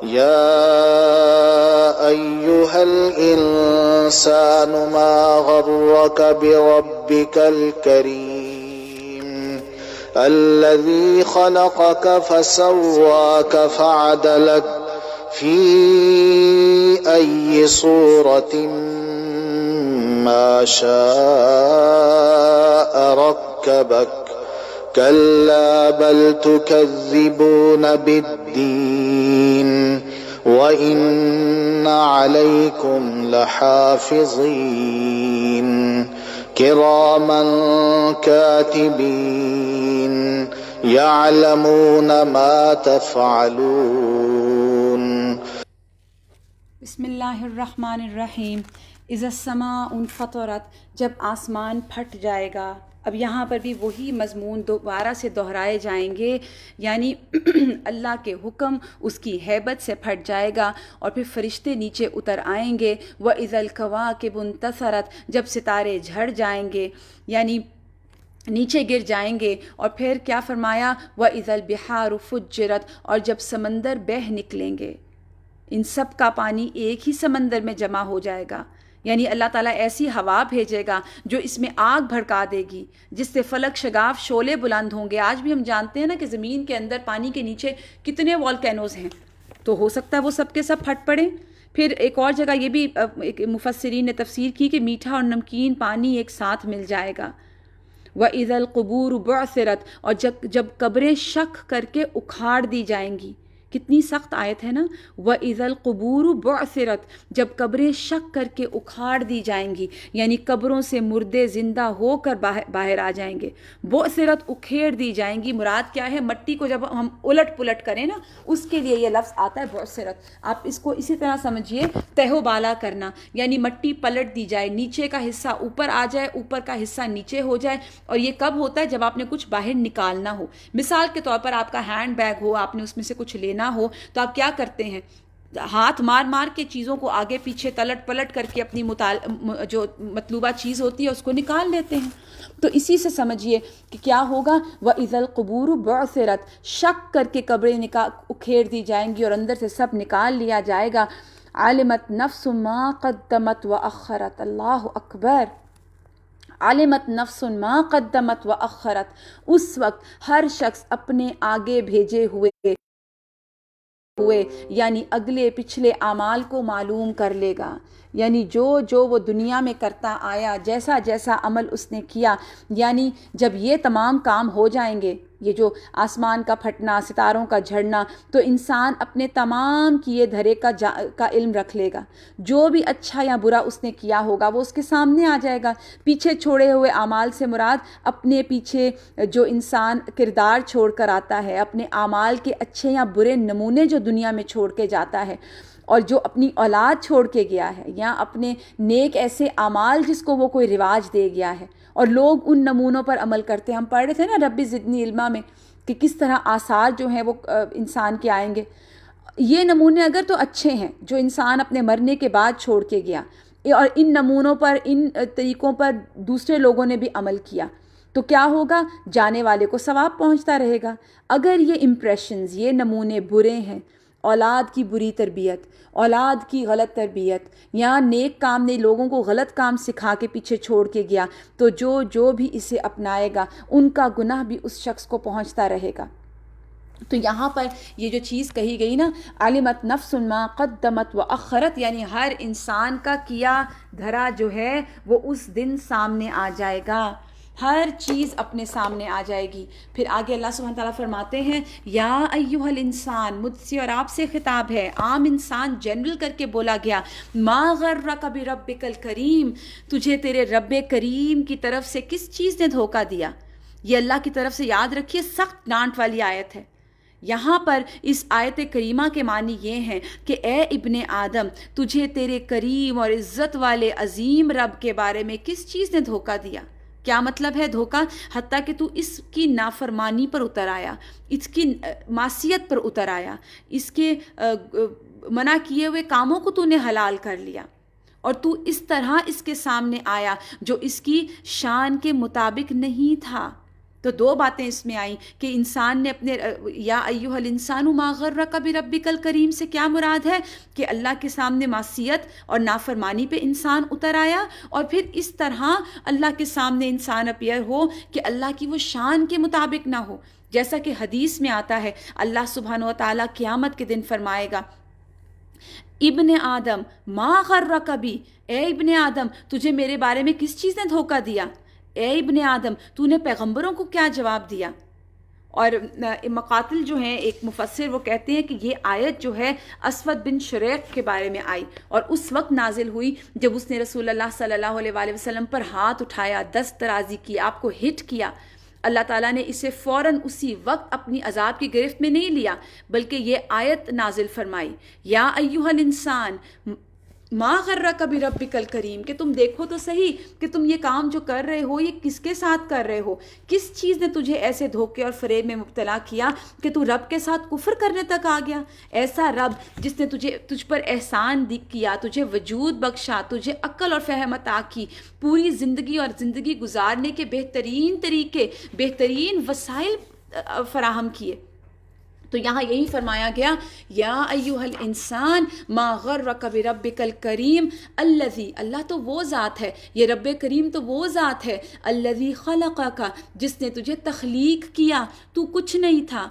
يا أيها الإنسان ما غرك بربك الكريم الذي خلقك فسواك فعدلك في أي صورة ما شاء ركبك كلا بل تكذبون بالدين وإن عليكم لحافظين كراما كاتبين يعلمون ما تفعلون. بسم اللہ الرحمن الرحیم. اذا السماء انفطرت، جب آسمان پھٹ جائے گا. اب یہاں پر بھی وہی مضمون دوبارہ سے دہرائے جائیں گے، یعنی اللہ کے حکم اس کی ہیبت سے پھٹ جائے گا اور پھر فرشتے نیچے اتر آئیں گے. وَإِذَا الْكَوَاكِبُ انتثرت، جب ستارے جھڑ جائیں گے یعنی نیچے گر جائیں گے. اور پھر کیا فرمایا؟ وَإِذَا الْبِحَارُ فُجِّرَتْ، اور جب سمندر بہہ نکلیں گے. ان سب کا پانی ایک ہی سمندر میں جمع ہو جائے گا، یعنی اللہ تعالیٰ ایسی ہوا بھیجے گا جو اس میں آگ بھڑکا دے گی، جس سے فلک شگاف شعلے بلند ہوں گے. آج بھی ہم جانتے ہیں نا کہ زمین کے اندر پانی کے نیچے کتنے والکینوز ہیں، تو ہو سکتا ہے وہ سب کے سب پھٹ پڑیں. پھر ایک اور جگہ یہ بھی ایک مفسرین نے تفسیر کی کہ میٹھا اور نمکین پانی ایک ساتھ مل جائے گا. وَإِذَا الْقُبُورُ بُعْثِرَتْ، اور جب قبریں شک کر کے اکھاڑ دی جائیں گی. کتنی سخت آیت ہے نا. وَإِذَا الْقُبُورُ بُعْثِرَتْ، جب قبریں شک کر کے اکھاڑ دی جائیں گی، یعنی قبروں سے مردے زندہ ہو کر باہر آ جائیں گے. بُعْثِرَتْ، اکھیڑ دی جائیں گی. مراد کیا ہے؟ مٹی کو جب ہم الٹ پلٹ کریں نا، اس کے لیے یہ لفظ آتا ہے بُعْثِرَتْ. آپ اس کو اسی طرح سمجھیے، تہ و بالا کرنا، یعنی مٹی پلٹ دی جائے، نیچے کا حصہ اوپر آ جائے، اوپر کا حصہ نیچے ہو جائے. اور یہ کب ہوتا ہے؟ جب آپ نے کچھ باہر نکالنا ہو. مثال کے طور پر آپ کا ہینڈ بیگ ہو، آپ نے اس میں سے کچھ لینا ہو، تو آپ کیا کرتے ہیں؟ ہاتھ مار مار کے چیزوں کو آگے پیچھے تلٹ پلٹ کر کے اپنی جو مطلوبہ چیز ہوتی ہے اس کو نکال لیتے ہیں. تو اسی سے سمجھیے کہ کیا ہوگا. وَإِذَا الْقُبُورُ بُعْثِرَتْ، شک کر کے قبریں اکھیڑ دی جائیں گی اور اندر سے سب نکال لیا جائے گا. عَلِمَتْ نَفْسٌ مَا قَدَّمَتْ وَأَخَّرَتْ. اللہ اکبر. عَلِمَتْ نَفْسٌ مَا قَدَّمَتْ وَأَخَّرَتْ، اس وقت ہر شخص اپنے آگے بھیجے ہوئے یعنی اگلے پچھلے اعمال کو معلوم کر لے گا. یعنی جو وہ دنیا میں کرتا آیا، جیسا جیسا عمل اس نے کیا، یعنی جب یہ تمام کام ہو جائیں گے، یہ جو آسمان کا پھٹنا، ستاروں کا جھڑنا، تو انسان اپنے تمام کیے دھرے کا علم رکھ لے گا. جو بھی اچھا یا برا اس نے کیا ہوگا وہ اس کے سامنے آ جائے گا. پیچھے چھوڑے ہوئے اعمال سے مراد اپنے پیچھے جو انسان کردار چھوڑ کر آتا ہے، اپنے اعمال کے اچھے یا برے نمونے جو دنیا میں چھوڑ کے جاتا ہے، اور جو اپنی اولاد چھوڑ کے گیا ہے، یا اپنے نیک ایسے اعمال جس کو وہ کوئی رواج دے گیا ہے، اور لوگ ان نمونوں پر عمل کرتے ہیں. ہم پڑھ رہے تھے نا ربی زدنی علما میں کہ کس طرح آثار جو ہیں وہ انسان کے آئیں گے. یہ نمونے اگر تو اچھے ہیں جو انسان اپنے مرنے کے بعد چھوڑ کے گیا، اور ان نمونوں پر، ان طریقوں پر دوسرے لوگوں نے بھی عمل کیا، تو کیا ہوگا؟ جانے والے کو ثواب پہنچتا رہے گا. اگر یہ امپریشنز، یہ نمونے برے ہیں، اولاد کی بری تربیت، اولاد کی غلط تربیت، یا نیک کام نے لوگوں کو غلط کام سکھا کے پیچھے چھوڑ کے گیا، تو جو بھی اسے اپنائے گا ان کا گناہ بھی اس شخص کو پہنچتا رہے گا. تو یہاں پر یہ جو چیز کہی گئی نا، علمت نفس ما قدمت وأخرت، یعنی ہر انسان کا کیا دھرا جو ہے وہ اس دن سامنے آ جائے گا. ہر چیز اپنے سامنے آ جائے گی. پھر آگے اللہ سبحانہ تعالیٰ فرماتے ہیں یا ایھا الانسان، مجھ سے اور آپ سے خطاب ہے، عام انسان جنرل کر کے بولا گیا. ما غرک بربک الکریم، تجھے تیرے رب کریم کی طرف سے کس چیز نے دھوکہ دیا؟ یہ اللہ کی طرف سے، یاد رکھیے، سخت ڈانٹ والی آیت ہے. یہاں پر اس آیت کریمہ کے معنی یہ ہیں کہ اے ابن آدم، تجھے تیرے کریم اور عزت والے عظیم رب کے بارے میں کس چیز نے دھوکہ دیا؟ کیا مطلب ہے دھوکہ؟ حتیٰ کہ تو اس کی نافرمانی پر اتر آیا، اس کی معصیت پر اتر آیا، اس کے منع کیے ہوئے کاموں کو تو نے حلال کر لیا، اور تو اس طرح اس کے سامنے آیا جو اس کی شان کے مطابق نہیں تھا۔ تو دو باتیں اس میں آئیں کہ انسان نے اپنے یا ایھا الانسان ما غرک بربک الکریم سے کیا مراد ہے کہ اللہ کے سامنے معصیت اور نافرمانی پہ انسان اتر آیا، اور پھر اس طرح اللہ کے سامنے انسان اپیئر ہو کہ اللہ کی وہ شان کے مطابق نہ ہو، جیسا کہ حدیث میں آتا ہے اللہ سبحانہ و تعالیٰ قیامت کے دن فرمائے گا ابن آدم ما غرک بی، اے ابن آدم تجھے میرے بارے میں کس چیز نے دھوکہ دیا؟ اے ابن آدم تو نے پیغمبروں کو کیا جواب دیا؟ اور مقاتل جو ہیں ایک مفسر وہ کہتے ہیں کہ یہ آیت جو ہے اسود بن شریق کے بارے میں آئی، اور اس وقت نازل ہوئی جب اس نے رسول اللہ صلی اللہ علیہ وآلہ وسلم پر ہاتھ اٹھایا، دست درازی کی، آپ کو ہٹ کیا۔ اللہ تعالیٰ نے اسے فوراً اسی وقت اپنی عذاب کی گرفت میں نہیں لیا، بلکہ یہ آیت نازل فرمائی یا ایھا الانسان ما غرک بربک الکریم، کہ تم دیکھو تو صحیح کہ تم یہ کام جو کر رہے ہو یہ کس کے ساتھ کر رہے ہو، کس چیز نے تجھے ایسے دھوکے اور فریب میں مبتلا کیا کہ تو رب کے ساتھ کفر کرنے تک آ گیا۔ ایسا رب جس نے تجھ پر احسان کیا، تجھے وجود بخشا، تجھے عقل اور فہم عطا کی، پوری زندگی اور زندگی گزارنے کے بہترین طریقے، بہترین وسائل فراہم کیے، تو یہاں یہی فرمایا گیا یا ایھا الانسان ما غرک بربک الکریم الذی، اللہ تو وہ ذات ہے، یہ رب کریم تو وہ ذات ہے، الذی خلقک، جس نے تجھے تخلیق کیا، تو کچھ نہیں تھا،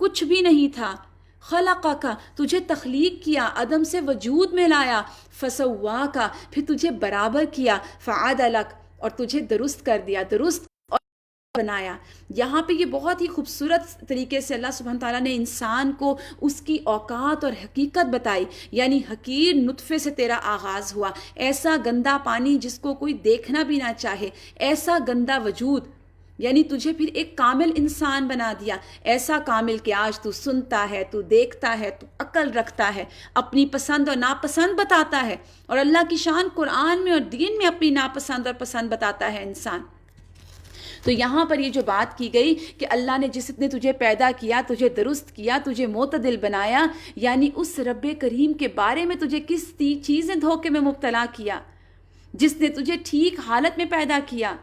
کچھ بھی نہیں تھا، خلقک تجھے تخلیق کیا، عدم سے وجود میں لایا، فسواک پھر تجھے برابر کیا، فعدلک اور تجھے درست کر دیا، درست بنایا۔ یہاں پہ یہ بہت ہی خوبصورت طریقے سے اللہ سبحانہ تعالیٰ نے انسان کو اس کی اوقات اور حقیقت بتائی، یعنی حقیر نطفے سے تیرا آغاز ہوا، ایسا گندا پانی جس کو کوئی دیکھنا بھی نہ چاہے، ایسا گندا وجود، یعنی تجھے پھر ایک کامل انسان بنا دیا، ایسا کامل کہ آج تو سنتا ہے، تو دیکھتا ہے، تو عقل رکھتا ہے، اپنی پسند اور ناپسند بتاتا ہے، اور اللہ کی شان قرآن میں اور دین میں اپنی ناپسند اور پسند بتاتا ہے انسان۔ تو یہاں پر یہ جو بات کی گئی کہ اللہ نے جس نے تجھے پیدا کیا، تجھے درست کیا، تجھے معتدل بنایا، یعنی اس رب کریم کے بارے میں تجھے کس چیز نے دھوکے میں مبتلا کیا، جس نے تجھے ٹھیک حالت میں پیدا کیا۔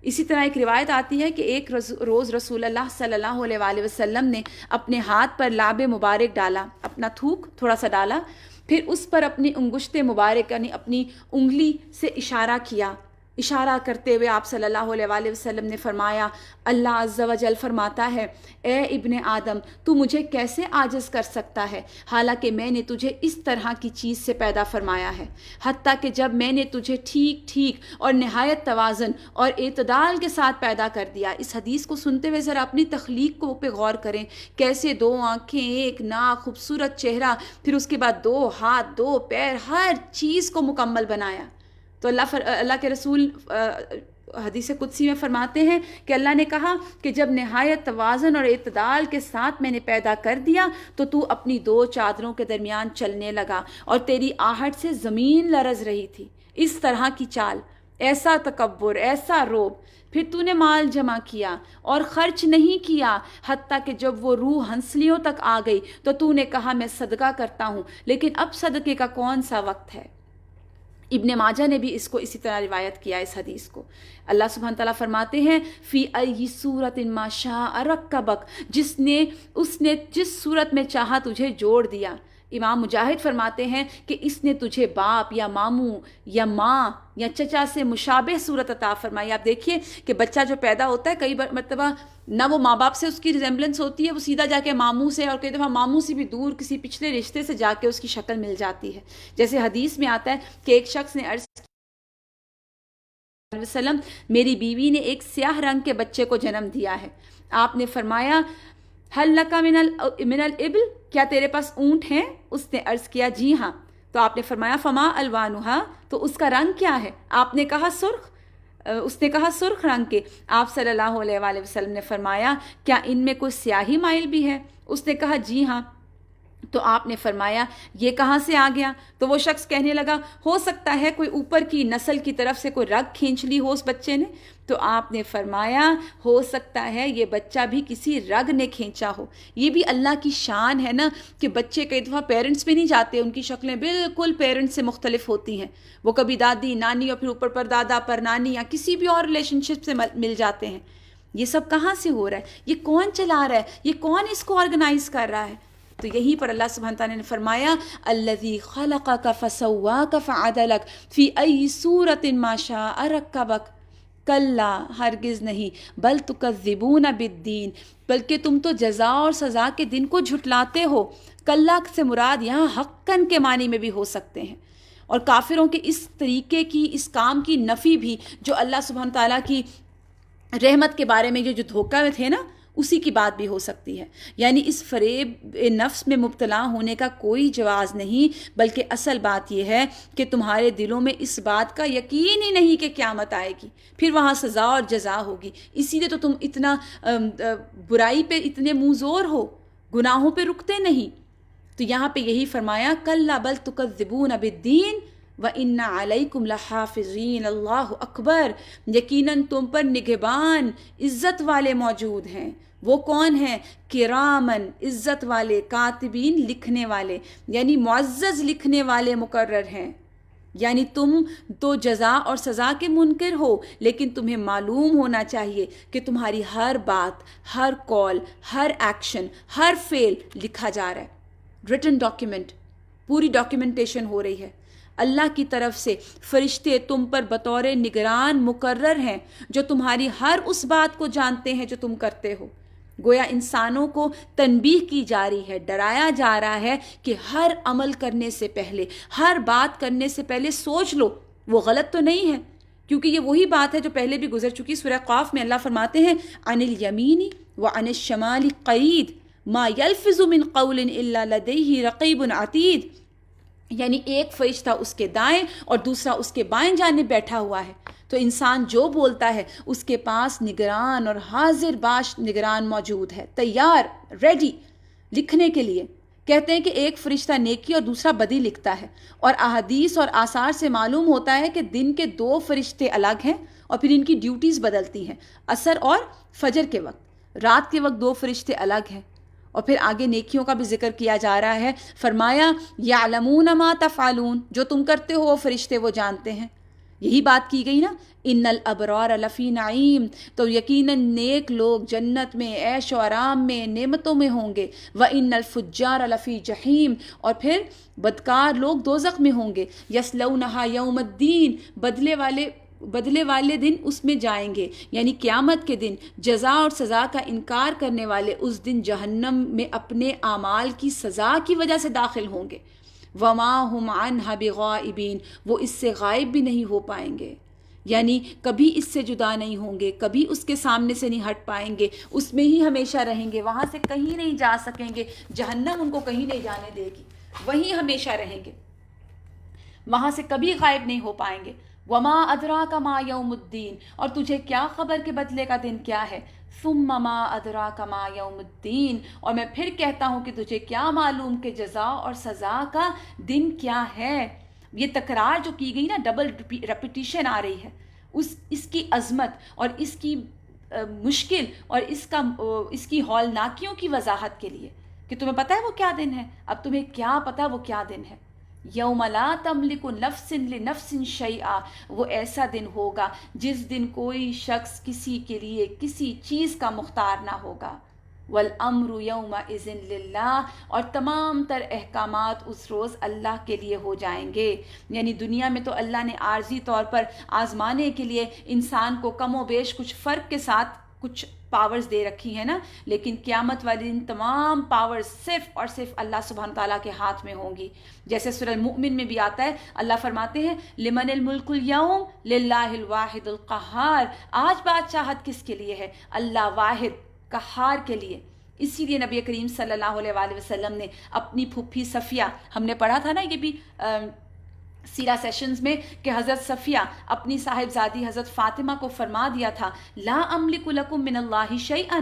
اسی طرح ایک روایت آتی ہے کہ ایک روز رسول اللہ صلی اللہ علیہ وآلہ وسلم نے اپنے ہاتھ پر لعب مبارک ڈالا، اپنا تھوک تھوڑا سا ڈالا، پھر اس پر اپنی انگشت مبارک یعنی اپنی انگلی سے اشارہ کیا، اشارہ کرتے ہوئے آپ صلی اللہ علیہ وآلہ وسلم نے فرمایا، اللہ عز و جل فرماتا ہے اے ابن آدم تو مجھے کیسے عاجز کر سکتا ہے، حالانکہ میں نے تجھے اس طرح کی چیز سے پیدا فرمایا ہے، حتیٰ کہ جب میں نے تجھے ٹھیک ٹھیک اور نہایت توازن اور اعتدال کے ساتھ پیدا کر دیا۔ اس حدیث کو سنتے ہوئے ذرا اپنی تخلیق کو پہ غور کریں، کیسے دو آنکھیں، ایک ناک، خوبصورت چہرہ، پھر اس کے بعد دو ہاتھ، دو پیر، ہر چیز کو مکمل بنایا۔ تو اللہ کے رسول حدیث قدسی میں فرماتے ہیں کہ اللہ نے کہا کہ جب نہایت توازن اور اعتدال کے ساتھ میں نے پیدا کر دیا تو تو اپنی دو چادروں کے درمیان چلنے لگا اور تیری آہٹ سے زمین لرز رہی تھی۔ اس طرح کی چال، ایسا تکبر، ایسا روب، پھر تو نے مال جمع کیا اور خرچ نہیں کیا، حتیٰ کہ جب وہ روح ہنسلیوں تک آ گئی تو تو نے کہا میں صدقہ کرتا ہوں، لیکن اب صدقے کا کون سا وقت ہے۔ ابن ماجہ نے بھی اس کو اسی طرح روایت کیا اس حدیث کو۔ اللہ سبحانہ تعالیٰ فرماتے ہیں فی ای صورت ما شاء رکبک، اس نے جس صورت میں چاہا تجھے جوڑ دیا۔ امام مجاہد فرماتے ہیں کہ اس نے تجھے باپ یا ماموں یا ماں یا چچا سے مشابہ صورت عطا فرمائی۔ آپ دیکھیے کہ بچہ جو پیدا ہوتا ہے کئی مرتبہ نہ وہ ماں باپ سے اس کی ریزمبلنس ہوتی ہے، وہ سیدھا جا کے ماموں سے، اور کئی دفعہ ماموں سے بھی دور کسی پچھلے رشتے سے جا کے اس کی شکل مل جاتی ہے۔ جیسے حدیث میں آتا ہے کہ ایک شخص نے عرض کیا وسلم میری بیوی نے ایک سیاہ رنگ کے بچے کو جنم دیا ہے۔ آپ نے فرمایا حل لکا من الابل، کیا تیرے پاس اونٹ ہیں؟ اس نے عرض کیا جی ہاں۔ تو آپ نے فرمایا فما الوانھا، تو اس کا رنگ کیا ہے؟ آپ نے کہا سرخ۔ اس نے کہا سرخ رنگ کے. آپ صلی اللہ علیہ وآلہ وسلم نے فرمایا کیا ان میں کوئی سیاہی مائل بھی ہے؟ اس نے کہا جی ہاں. تو آپ نے فرمایا یہ کہاں سے آ گیا؟ تو وہ شخص کہنے لگا ہو سکتا ہے کوئی اوپر کی نسل کی طرف سے کوئی رگ کھینچ لی ہو اس بچے نے. تو آپ نے فرمایا ہو سکتا ہے یہ بچہ بھی کسی رگ نے کھینچا ہو. یہ بھی اللہ کی شان ہے نا کہ بچے کئی دفعہ پیرنٹس پہ نہیں جاتے، ان کی شکلیں بالکل پیرنٹس سے مختلف ہوتی ہیں. وہ کبھی دادی نانی اور پھر اوپر پر دادا پر نانی یا کسی بھی اور ریلیشن شپ سے مل جاتے ہیں. یہ سب کہاں سے ہو رہا ہے؟ یہ کون چلا رہا ہے؟ یہ کون اس کو آرگنائز کر رہا ہے؟ تو یہیں پر اللہ سبحانہ تعالیٰ نے فرمایا الذی خلقک فسواک فعدلک فی ای صورت ما شاء رکبک. کلا ہرگز نہیں، بل تکذبون بالدین، بلکہ تم تو جزا اور سزا کے دن کو جھٹلاتے ہو. کلا سے مراد یہاں حقاً کے معنی میں بھی ہو سکتے ہیں، اور کافروں کے اس طریقے کی، اس کام کی نفی بھی جو اللہ سبحانہ تعالیٰ کی رحمت کے بارے میں جو دھوکہ میں تھے نا، اسی کی بات بھی ہو سکتی ہے. یعنی اس فریب نفس میں مبتلا ہونے کا کوئی جواز نہیں، بلکہ اصل بات یہ ہے کہ تمہارے دلوں میں اس بات کا یقین ہی نہیں کہ قیامت آئے گی، پھر وہاں سزا اور جزا ہوگی. اسی لیے تو تم اتنا برائی پہ اتنے منہ زور ہو، گناہوں پہ رکتے نہیں. تو یہاں پہ یہی فرمایا کلا بل تکذبون بالدین وَإِنَّ عَلَيْكُمْ لَحَافِظِينَ اللہ اکبر، یقیناً تم پر نگہبان عزت والے موجود ہیں. وہ کون ہیں؟ کرامن، عزت والے، کاتبین، لکھنے والے، یعنی معزز لکھنے والے مقرر ہیں. یعنی تم تو جزا اور سزا کے منکر ہو، لیکن تمہیں معلوم ہونا چاہیے کہ تمہاری ہر بات، ہر کال، ہر ایکشن، ہر فعل لکھا جا رہا ہے. ریٹن ڈاکیومنٹ، پوری ڈاکیومنٹیشن ہو رہی ہے. اللہ کی طرف سے فرشتے تم پر بطور نگران مقرر ہیں جو تمہاری ہر اس بات کو جانتے ہیں جو تم کرتے ہو. گویا انسانوں کو تنبیہ کی جا رہی ہے، ڈرایا جا رہا ہے کہ ہر عمل کرنے سے پہلے، ہر بات کرنے سے پہلے سوچ لو وہ غلط تو نہیں ہے. کیونکہ یہ وہی بات ہے جو پہلے بھی گزر چکی. سورہ قاف میں اللہ فرماتے ہیں عن الیمین وعن الشمال قعید ما یلفظ من قول الا لدیہ رقیب عتید. یعنی ایک فرشتہ اس کے دائیں اور دوسرا اس کے بائیں جانب بیٹھا ہوا ہے. تو انسان جو بولتا ہے اس کے پاس نگران اور حاضر باش نگران موجود ہے، تیار، ریڈی لکھنے کے لیے. کہتے ہیں کہ ایک فرشتہ نیکی اور دوسرا بدی لکھتا ہے، اور احادیث اور آثار سے معلوم ہوتا ہے کہ دن کے 2 فرشتے الگ ہیں اور پھر ان کی ڈیوٹیز بدلتی ہیں. عصر اور فجر کے وقت، رات کے وقت 2 فرشتے الگ ہیں. اور پھر آگے نیکیوں کا بھی ذکر کیا جا رہا ہے. فرمایا یعلمون ما تفعلون، جو تم کرتے ہو وہ فرشتے وہ جانتے ہیں. یہی بات کی گئی نا ان الابرار لفی نعیم، تو یقیناً نیک لوگ جنت میں عیش و آرام میں نعمتوں میں ہوں گے. وان الفجار لفی جحیم، اور پھر بدکار لوگ دوزخ میں ہوں گے. یصلونھا یوم الدین، بدلے والے دن اس میں جائیں گے، یعنی قیامت کے دن. جزا اور سزا کا انکار کرنے والے اس دن جہنم میں اپنے اعمال کی سزا کی وجہ سے داخل ہوں گے. وما ہم عنہا بغائبین، وہ اس سے غائب بھی نہیں ہو پائیں گے، یعنی کبھی اس سے جدا نہیں ہوں گے، کبھی اس کے سامنے سے نہیں ہٹ پائیں گے. اس میں ہی ہمیشہ رہیں گے، وہاں سے کہیں نہیں جا سکیں گے. جہنم ان کو کہیں نہیں جانے دے گی، وہیں ہمیشہ رہیں گے، وہاں سے کبھی غائب نہیں ہو پائیں گے. وما ادراک ما یوم الدین، اور تجھے کیا خبر کہ بدلے کا دن کیا ہے. ثم ما ادراک ما یوم الدین، اور میں پھر کہتا ہوں کہ تجھے کیا معلوم کہ جزا اور سزا کا دن کیا ہے. یہ تکرار جو کی گئی نا، ڈبل ریپیٹیشن آ رہی ہے، اس کی عظمت اور اس کی مشکل اور اس کی ہولناکیوں کی وضاحت کے لیے کہ تمہیں پتہ ہے وہ کیا دن ہے. اب تمہیں کیا پتہ وہ کیا دن ہے. یوم لا تملک نفس لنفس شیئا، وہ ایسا دن ہوگا جس دن کوئی شخص کسی کے لیے کسی چیز کا مختار نہ ہوگا. والامر یومئذ للہ، اور تمام تر احکامات اس روز اللہ کے لیے ہو جائیں گے. یعنی دنیا میں تو اللہ نے عارضی طور پر آزمانے کے لیے انسان کو کم و بیش کچھ فرق کے ساتھ کچھ پاورز دے رکھی ہے نا، لیکن قیامت والے دن تمام پاورز صرف اور صرف اللہ سبحانہ تعالیٰ کے ہاتھ میں ہوں گی. جیسے سورہ المؤمن میں بھی آتا ہے، اللہ فرماتے ہیں لمن الملک اليوم للہ الواحد القہار، آج بادشاہت کس کے لیے ہے؟ اللہ واحد قہار کے لیے. اسی لیے نبی کریم صلی اللہ علیہ وآلہ وسلم نے اپنی پھوپھی صفیہ، ہم نے پڑھا تھا نا یہ بھی سیرہ سیشنز میں کہ حضرت صفیہ اپنی صاحبزادی حضرت فاطمہ کو فرما دیا تھا لا املک لکم من اللہ شیئا،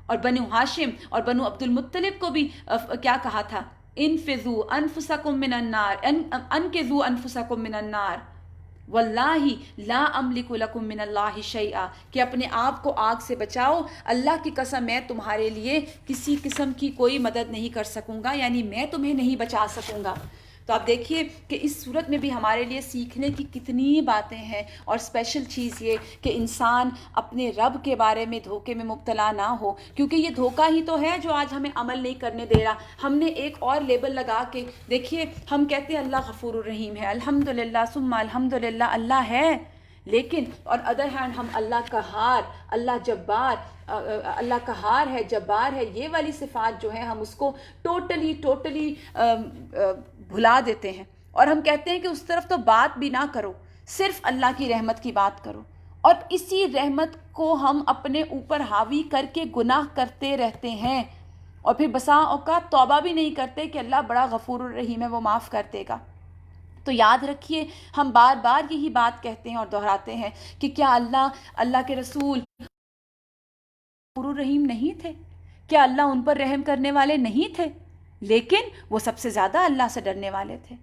اور بنو ہاشم اور بنو عبد المطلب کو بھی کیا کہا تھا انفذوا انفسکم من النار انقذوا انفسکم من النار واللہ لا املک لکم من اللہ شیئا، کہ اپنے آپ کو آگ سے بچاؤ، اللہ کی قسم میں تمہارے لیے کسی قسم کی کوئی مدد نہیں کر سکوں گا، یعنی میں تمہیں نہیں بچا سکوں گا۔ تو آپ دیکھیے کہ اس صورت میں بھی ہمارے لیے سیکھنے کی کتنی باتیں ہیں، اور اسپیشل چیز یہ کہ انسان اپنے رب کے بارے میں دھوکے میں مبتلا نہ ہو، کیونکہ یہ دھوکہ ہی تو ہے جو آج ہمیں عمل نہیں کرنے دے رہا۔ ہم نے ایک اور لیبل لگا کے دیکھیے، ہم کہتے ہیں اللہ غفور الرحیم ہے، الحمدللہ ثم الحمدللہ اللہ ہے، لیکن اور ادر ہینڈ ہم اللہ قہار، اللہ جبار، اللہ قہار ہے، جبار ہے، یہ والی صفات جو ہیں ہم اس کو ٹوٹلی بھلا دیتے ہیں، اور ہم کہتے ہیں کہ اس طرف تو بات بھی نہ کرو، صرف اللہ کی رحمت کی بات کرو، اور اسی رحمت کو ہم اپنے اوپر حاوی کر کے گناہ کرتے رہتے ہیں، اور پھر بسا اوقات توبہ بھی نہیں کرتے کہ اللہ بڑا غفور الرحیم ہے، وہ معاف کر دے گا۔ تو یاد رکھیے، ہم بار بار یہی بات کہتے ہیں اور دہراتے ہیں کہ کیا اللہ کے رسول غفور الرحیم نہیں تھے؟ کیا اللہ ان پر رحم کرنے والے نہیں تھے؟ لیکن وہ سب سے زیادہ اللہ سے ڈرنے والے تھے۔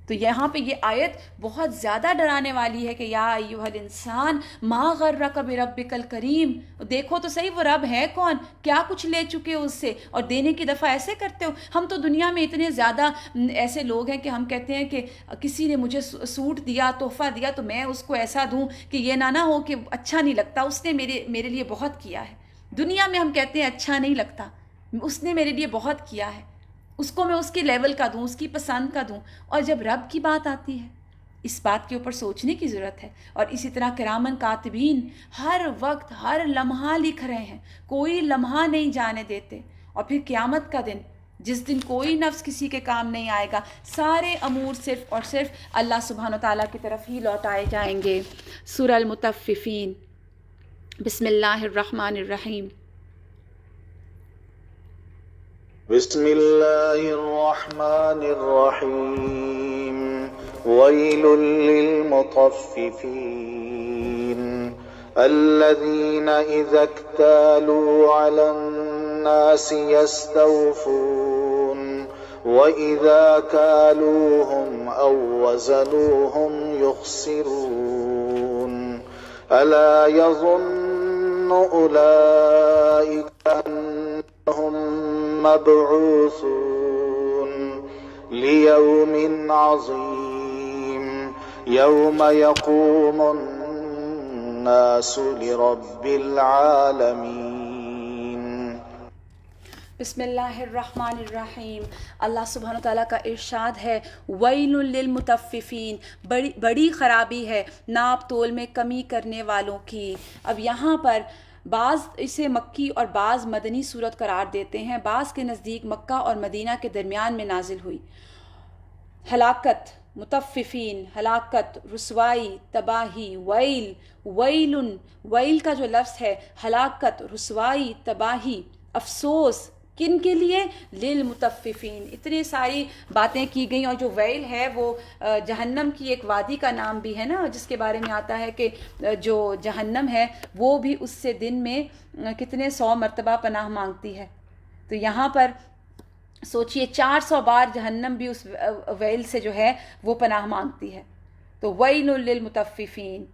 تو یہاں پہ یہ آیت بہت زیادہ ڈرانے والی ہے کہ یا ایھا الانسان ما غرک بربک الکریم، دیکھو تو صحیح وہ رب ہے کون، کیا کچھ لے چکے ہو اس سے، اور دینے کی دفعہ ایسے کرتے ہو۔ ہم تو دنیا میں اتنے زیادہ ایسے لوگ ہیں کہ ہم کہتے ہیں کہ کسی نے مجھے سوٹ دیا، تحفہ دیا، تو میں اس کو ایسا دوں کہ یہ نہ ہو کہ اچھا نہیں لگتا، اس نے میرے لیے بہت کیا ہے۔ دنیا میں ہم کہتے ہیں اچھا نہیں لگتا، اس نے میرے لیے بہت کیا ہے، اس کو میں اس کے لیول کا دوں، اس کی پسند کا دوں۔ اور جب رب کی بات آتی ہے، اس بات کے اوپر سوچنے کی ضرورت ہے۔ اور اسی طرح کرامن کاتبین ہر وقت ہر لمحہ لکھ رہے ہیں، کوئی لمحہ نہیں جانے دیتے۔ اور پھر قیامت کا دن، جس دن کوئی نفس کسی کے کام نہیں آئے گا، سارے امور صرف اور صرف اللہ سبحانہ وتعالیٰ کی طرف ہی لوٹائے جائیں گے۔ سورہ المطففین، بسم اللہ الرحمن الرحیم۔ بسم الله الرحمن الرحيم ويل للمطففين الذين إذا اكتالوا على الناس يستوفون وإذا كالوهم أو وزنوهم يخسرون ألا يظن أولئك أنهم مبعوثون ليوم عظيم يوم يقوم الناس لرب العالمين۔ بسم اللہ الرحمن الرحیم۔ اللہ سبحانہ تعالیٰ کا ارشاد ہے ویل للمطففین، بڑی خرابی ہے ناپ تول میں کمی کرنے والوں کی۔ اب یہاں پر بعض اسے مکی اور بعض مدنی صورت قرار دیتے ہیں، بعض کے نزدیک مکہ اور مدینہ کے درمیان میں نازل ہوئی۔ ہلاکت، مطففین، ہلاکت، رسوائی، تباہی، ویل کا جو لفظ ہے، ہلاکت، رسوائی، تباہی، افسوس کن کے لیے؟ للمطففین۔ اتنی ساری باتیں کی گئیں، اور جو ویل ہے وہ جہنم کی ایک وادی کا نام بھی ہے نا، جس کے بارے میں آتا ہے کہ جو جہنم ہے وہ بھی اس سے دن میں کتنے 100 مرتبہ پناہ مانگتی ہے۔ تو یہاں پر سوچئے 400 بار جہنم بھی اس ویل سے جو ہے وہ پناہ مانگتی ہے۔ تو ویل للمطففین،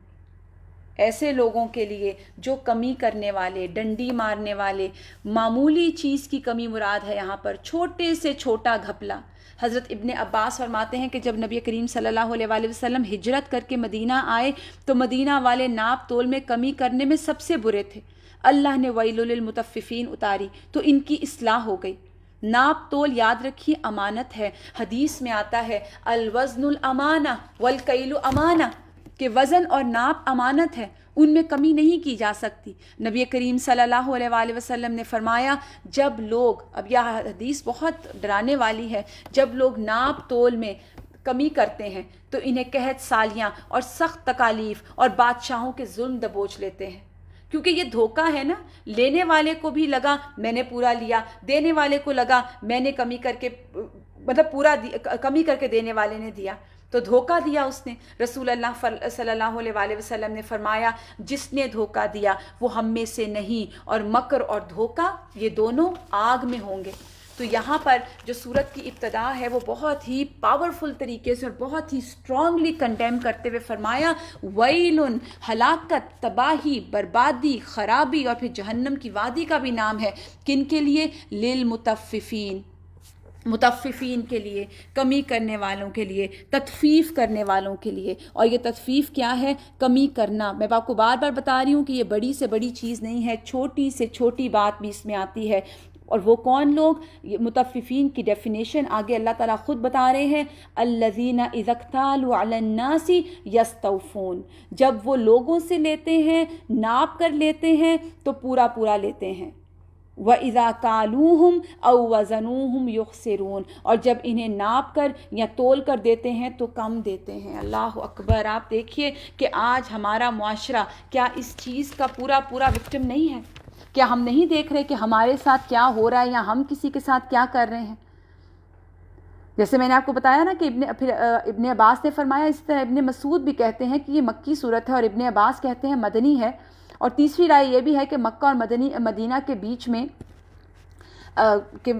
ایسے لوگوں کے لیے جو کمی کرنے والے، ڈنڈی مارنے والے، معمولی چیز کی کمی مراد ہے یہاں پر، چھوٹے سے چھوٹا گھپلا۔ حضرت ابن عباس فرماتے ہیں کہ جب نبی کریم صلی اللہ علیہ وآلہ وسلم ہجرت کر کے مدینہ آئے تو مدینہ والے ناپ تول میں کمی کرنے میں سب سے برے تھے۔ اللہ نے ویل للمطففین اتاری تو ان کی اصلاح ہو گئی۔ ناپ تول یاد رکھیے امانت ہے، حدیث میں آتا ہے الوزن الامانہ والکیل امانہ، کہ وزن اور ناپ امانت ہے، ان میں کمی نہیں کی جا سکتی۔ نبی کریم صلی اللہ علیہ وآلہ وسلم نے فرمایا جب لوگ، اب یہ حدیث بہت ڈرانے والی ہے، جب لوگ ناپ تول میں کمی کرتے ہیں تو انہیں قحط سالیاں اور سخت تکالیف اور بادشاہوں کے ظلم دبوچ لیتے ہیں، کیونکہ یہ دھوکہ ہے نا، لینے والے کو بھی لگا میں نے پورا لیا، دینے والے کو لگا میں نے کمی کر کے، مطلب پورا کمی کر کے دینے والے نے دیا۔ تو دھوکہ دیا اس نے. رسول اللہ صلی اللہ علیہ وسلم نے فرمایا جس نے دھوکہ دیا وہ ہم میں سے نہیں, اور مکر اور دھوکہ یہ دونوں آگ میں ہوں گے. تو یہاں پر جو سورت کی ابتدا ہے وہ بہت ہی پاورفل طریقے سے اور بہت ہی اسٹرانگلی کنڈیم کرتے ہوئے فرمایا ویلن, ہلاکت, تباہی, بربادی, خرابی, اور پھر جہنم کی وادی کا بھی نام ہے. کن کے لیے؟ للمطففین, مطففین کے لیے, کمی کرنے والوں کے لیے, تطفیف کرنے والوں کے لیے. اور یہ تطفیف کیا ہے؟ کمی کرنا. میں آپ کو بار بار بتا رہی ہوں کہ یہ بڑی سے بڑی چیز نہیں ہے, چھوٹی سے چھوٹی بات بھی اس میں آتی ہے. اور وہ کون لوگ؟ یہ مطففین کی ڈیفینیشن آگے اللہ تعالیٰ خود بتا رہے ہیں, الذین اذا اکتالوا علی الناس یستوفون, جب وہ لوگوں سے لیتے ہیں, ناپ کر لیتے ہیں تو پورا پورا لیتے ہیں. وَإِذَا كَالُوهُمْ أَوْ وَزَنُوهُمْ يُخْسِرُونَ, اور جب انہیں ناپ کر یا تول کر دیتے ہیں تو کم دیتے ہیں. اللہ اکبر. آپ دیکھیے کہ آج ہمارا معاشرہ کیا اس چیز کا پورا وکٹم نہیں ہے؟ کیا ہم نہیں دیکھ رہے کہ ہمارے ساتھ کیا ہو رہا ہے یا ہم کسی کے ساتھ کیا کر رہے ہیں؟ جیسے میں نے آپ کو بتایا نا کہ ابن عباس نے فرمایا, اس طرح ابن مسعود بھی کہتے ہیں کہ یہ مکی صورت ہے, اور ابن عباس کہتے ہیں مدنی ہے. اور تیسری رائے یہ بھی ہے کہ مکہ اور مدینہ کے بیچ میں کے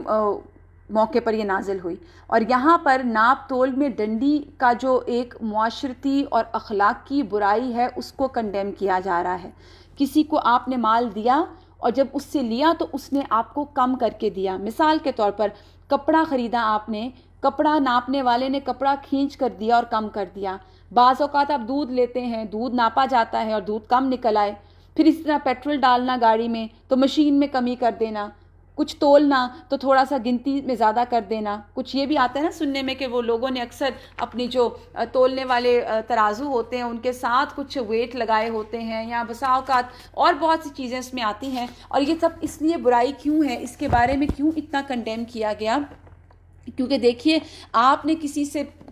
موقع پر یہ نازل ہوئی. اور یہاں پر ناپ تول میں ڈنڈی کا جو ایک معاشرتی اور اخلاقی برائی ہے اس کو کنڈیم کیا جا رہا ہے. کسی کو آپ نے مال دیا اور جب اس سے لیا تو اس نے آپ کو کم کر کے دیا. مثال کے طور پر کپڑا خریدا آپ نے, کپڑا ناپنے والے نے کپڑا کھینچ کر دیا اور کم کر دیا. بعض اوقات آپ دودھ لیتے ہیں, دودھ ناپا جاتا ہے اور دودھ کم نکل آئے. پھر اس طرح پیٹرول ڈالنا گاڑی میں تو مشین میں کمی کر دینا, کچھ تولنا تو تھوڑا سا گنتی میں زیادہ کر دینا. کچھ یہ بھی آتا ہے نا سننے میں کہ وہ لوگوں نے اکثر اپنی جو تولنے والے ترازو ہوتے ہیں ان کے ساتھ کچھ ویٹ لگائے ہوتے ہیں, یا بسا اوقات اور بہت سی چیزیں اس میں آتی ہیں. اور یہ سب اس لیے برائی کیوں ہے, اس کے بارے میں کیوں اتنا کنڈیم کیا گیا؟ کیونکہ دیکھیے آپ نے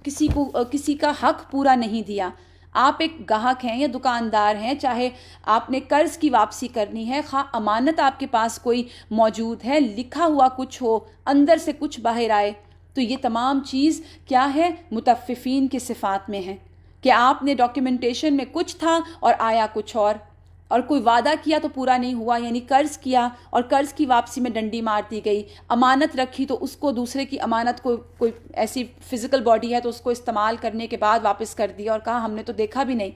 کسی کا حق پورا نہیں دیا. آپ ایک گاہک ہیں یا دکاندار ہیں, چاہے آپ نے قرض کی واپسی کرنی ہے, خواہ امانت آپ کے پاس کوئی موجود ہے, لکھا ہوا کچھ ہو, اندر سے کچھ باہر آئے, تو یہ تمام چیز کیا ہے؟ مطففین کی صفات میں ہے کہ آپ نے ڈاکیومنٹیشن میں کچھ تھا اور آیا کچھ اور کوئی وعدہ کیا تو پورا نہیں ہوا, یعنی قرض کیا اور قرض کی واپسی میں ڈنڈی مار دی گئی. امانت رکھی تو اس کو, دوسرے کی امانت کو, کوئی ایسی فزیکل باڈی ہے تو اس کو استعمال کرنے کے بعد واپس کر دیا اور کہا ہم نے تو دیکھا بھی نہیں.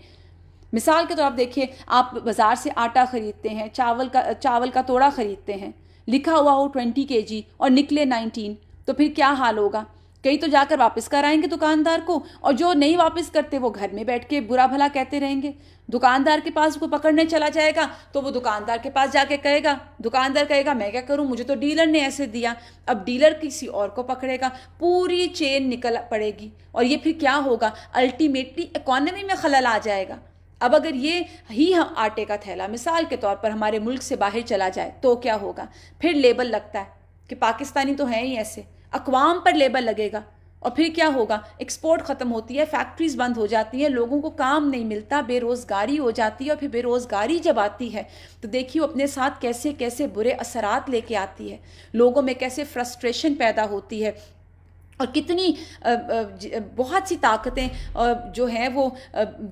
مثال کے طور آپ دیکھیے, آپ بازار سے آٹا خریدتے ہیں, چاول کا توڑا خریدتے ہیں, لکھا ہوا ہو 20 kg اور نکلے 19, تو پھر کیا حال ہوگا؟ کئی تو جا کر واپس کرائیں گے دکاندار کو, اور جو نہیں واپس کرتے وہ گھر میں بیٹھ کے برا بھلا کہتے رہیں گے. دکاندار کے پاس کو پکڑنے چلا جائے گا تو وہ دکاندار کے پاس جا کے کہے گا, دکاندار کہے گا میں کیا کروں, مجھے تو ڈیلر نے ایسے دیا. اب ڈیلر کسی اور کو پکڑے گا, پوری چین نکل پڑے گی, اور یہ پھر کیا ہوگا؟ الٹیمیٹلی اکانومی میں خلل آ جائے گا. اب اگر یہ ہی ہم آٹے کا تھیلا مثال کے طور پر ہمارے ملک سے باہر چلا جائے تو کیا ہوگا؟ پھر لیبل لگتا ہے کہ پاکستانی تو ہیں ہی ایسے, اقوام پر لیبل لگے گا, اور پھر کیا ہوگا؟ ایکسپورٹ ختم ہوتی ہے, فیکٹریز بند ہو جاتی ہیں, لوگوں کو کام نہیں ملتا, بے روزگاری ہو جاتی ہے. اور پھر بے روزگاری جب آتی ہے تو دیکھیے اپنے ساتھ کیسے کیسے برے اثرات لے کے آتی ہے, لوگوں میں کیسے فرسٹریشن پیدا ہوتی ہے, اور کتنی بہت سی طاقتیں جو ہیں وہ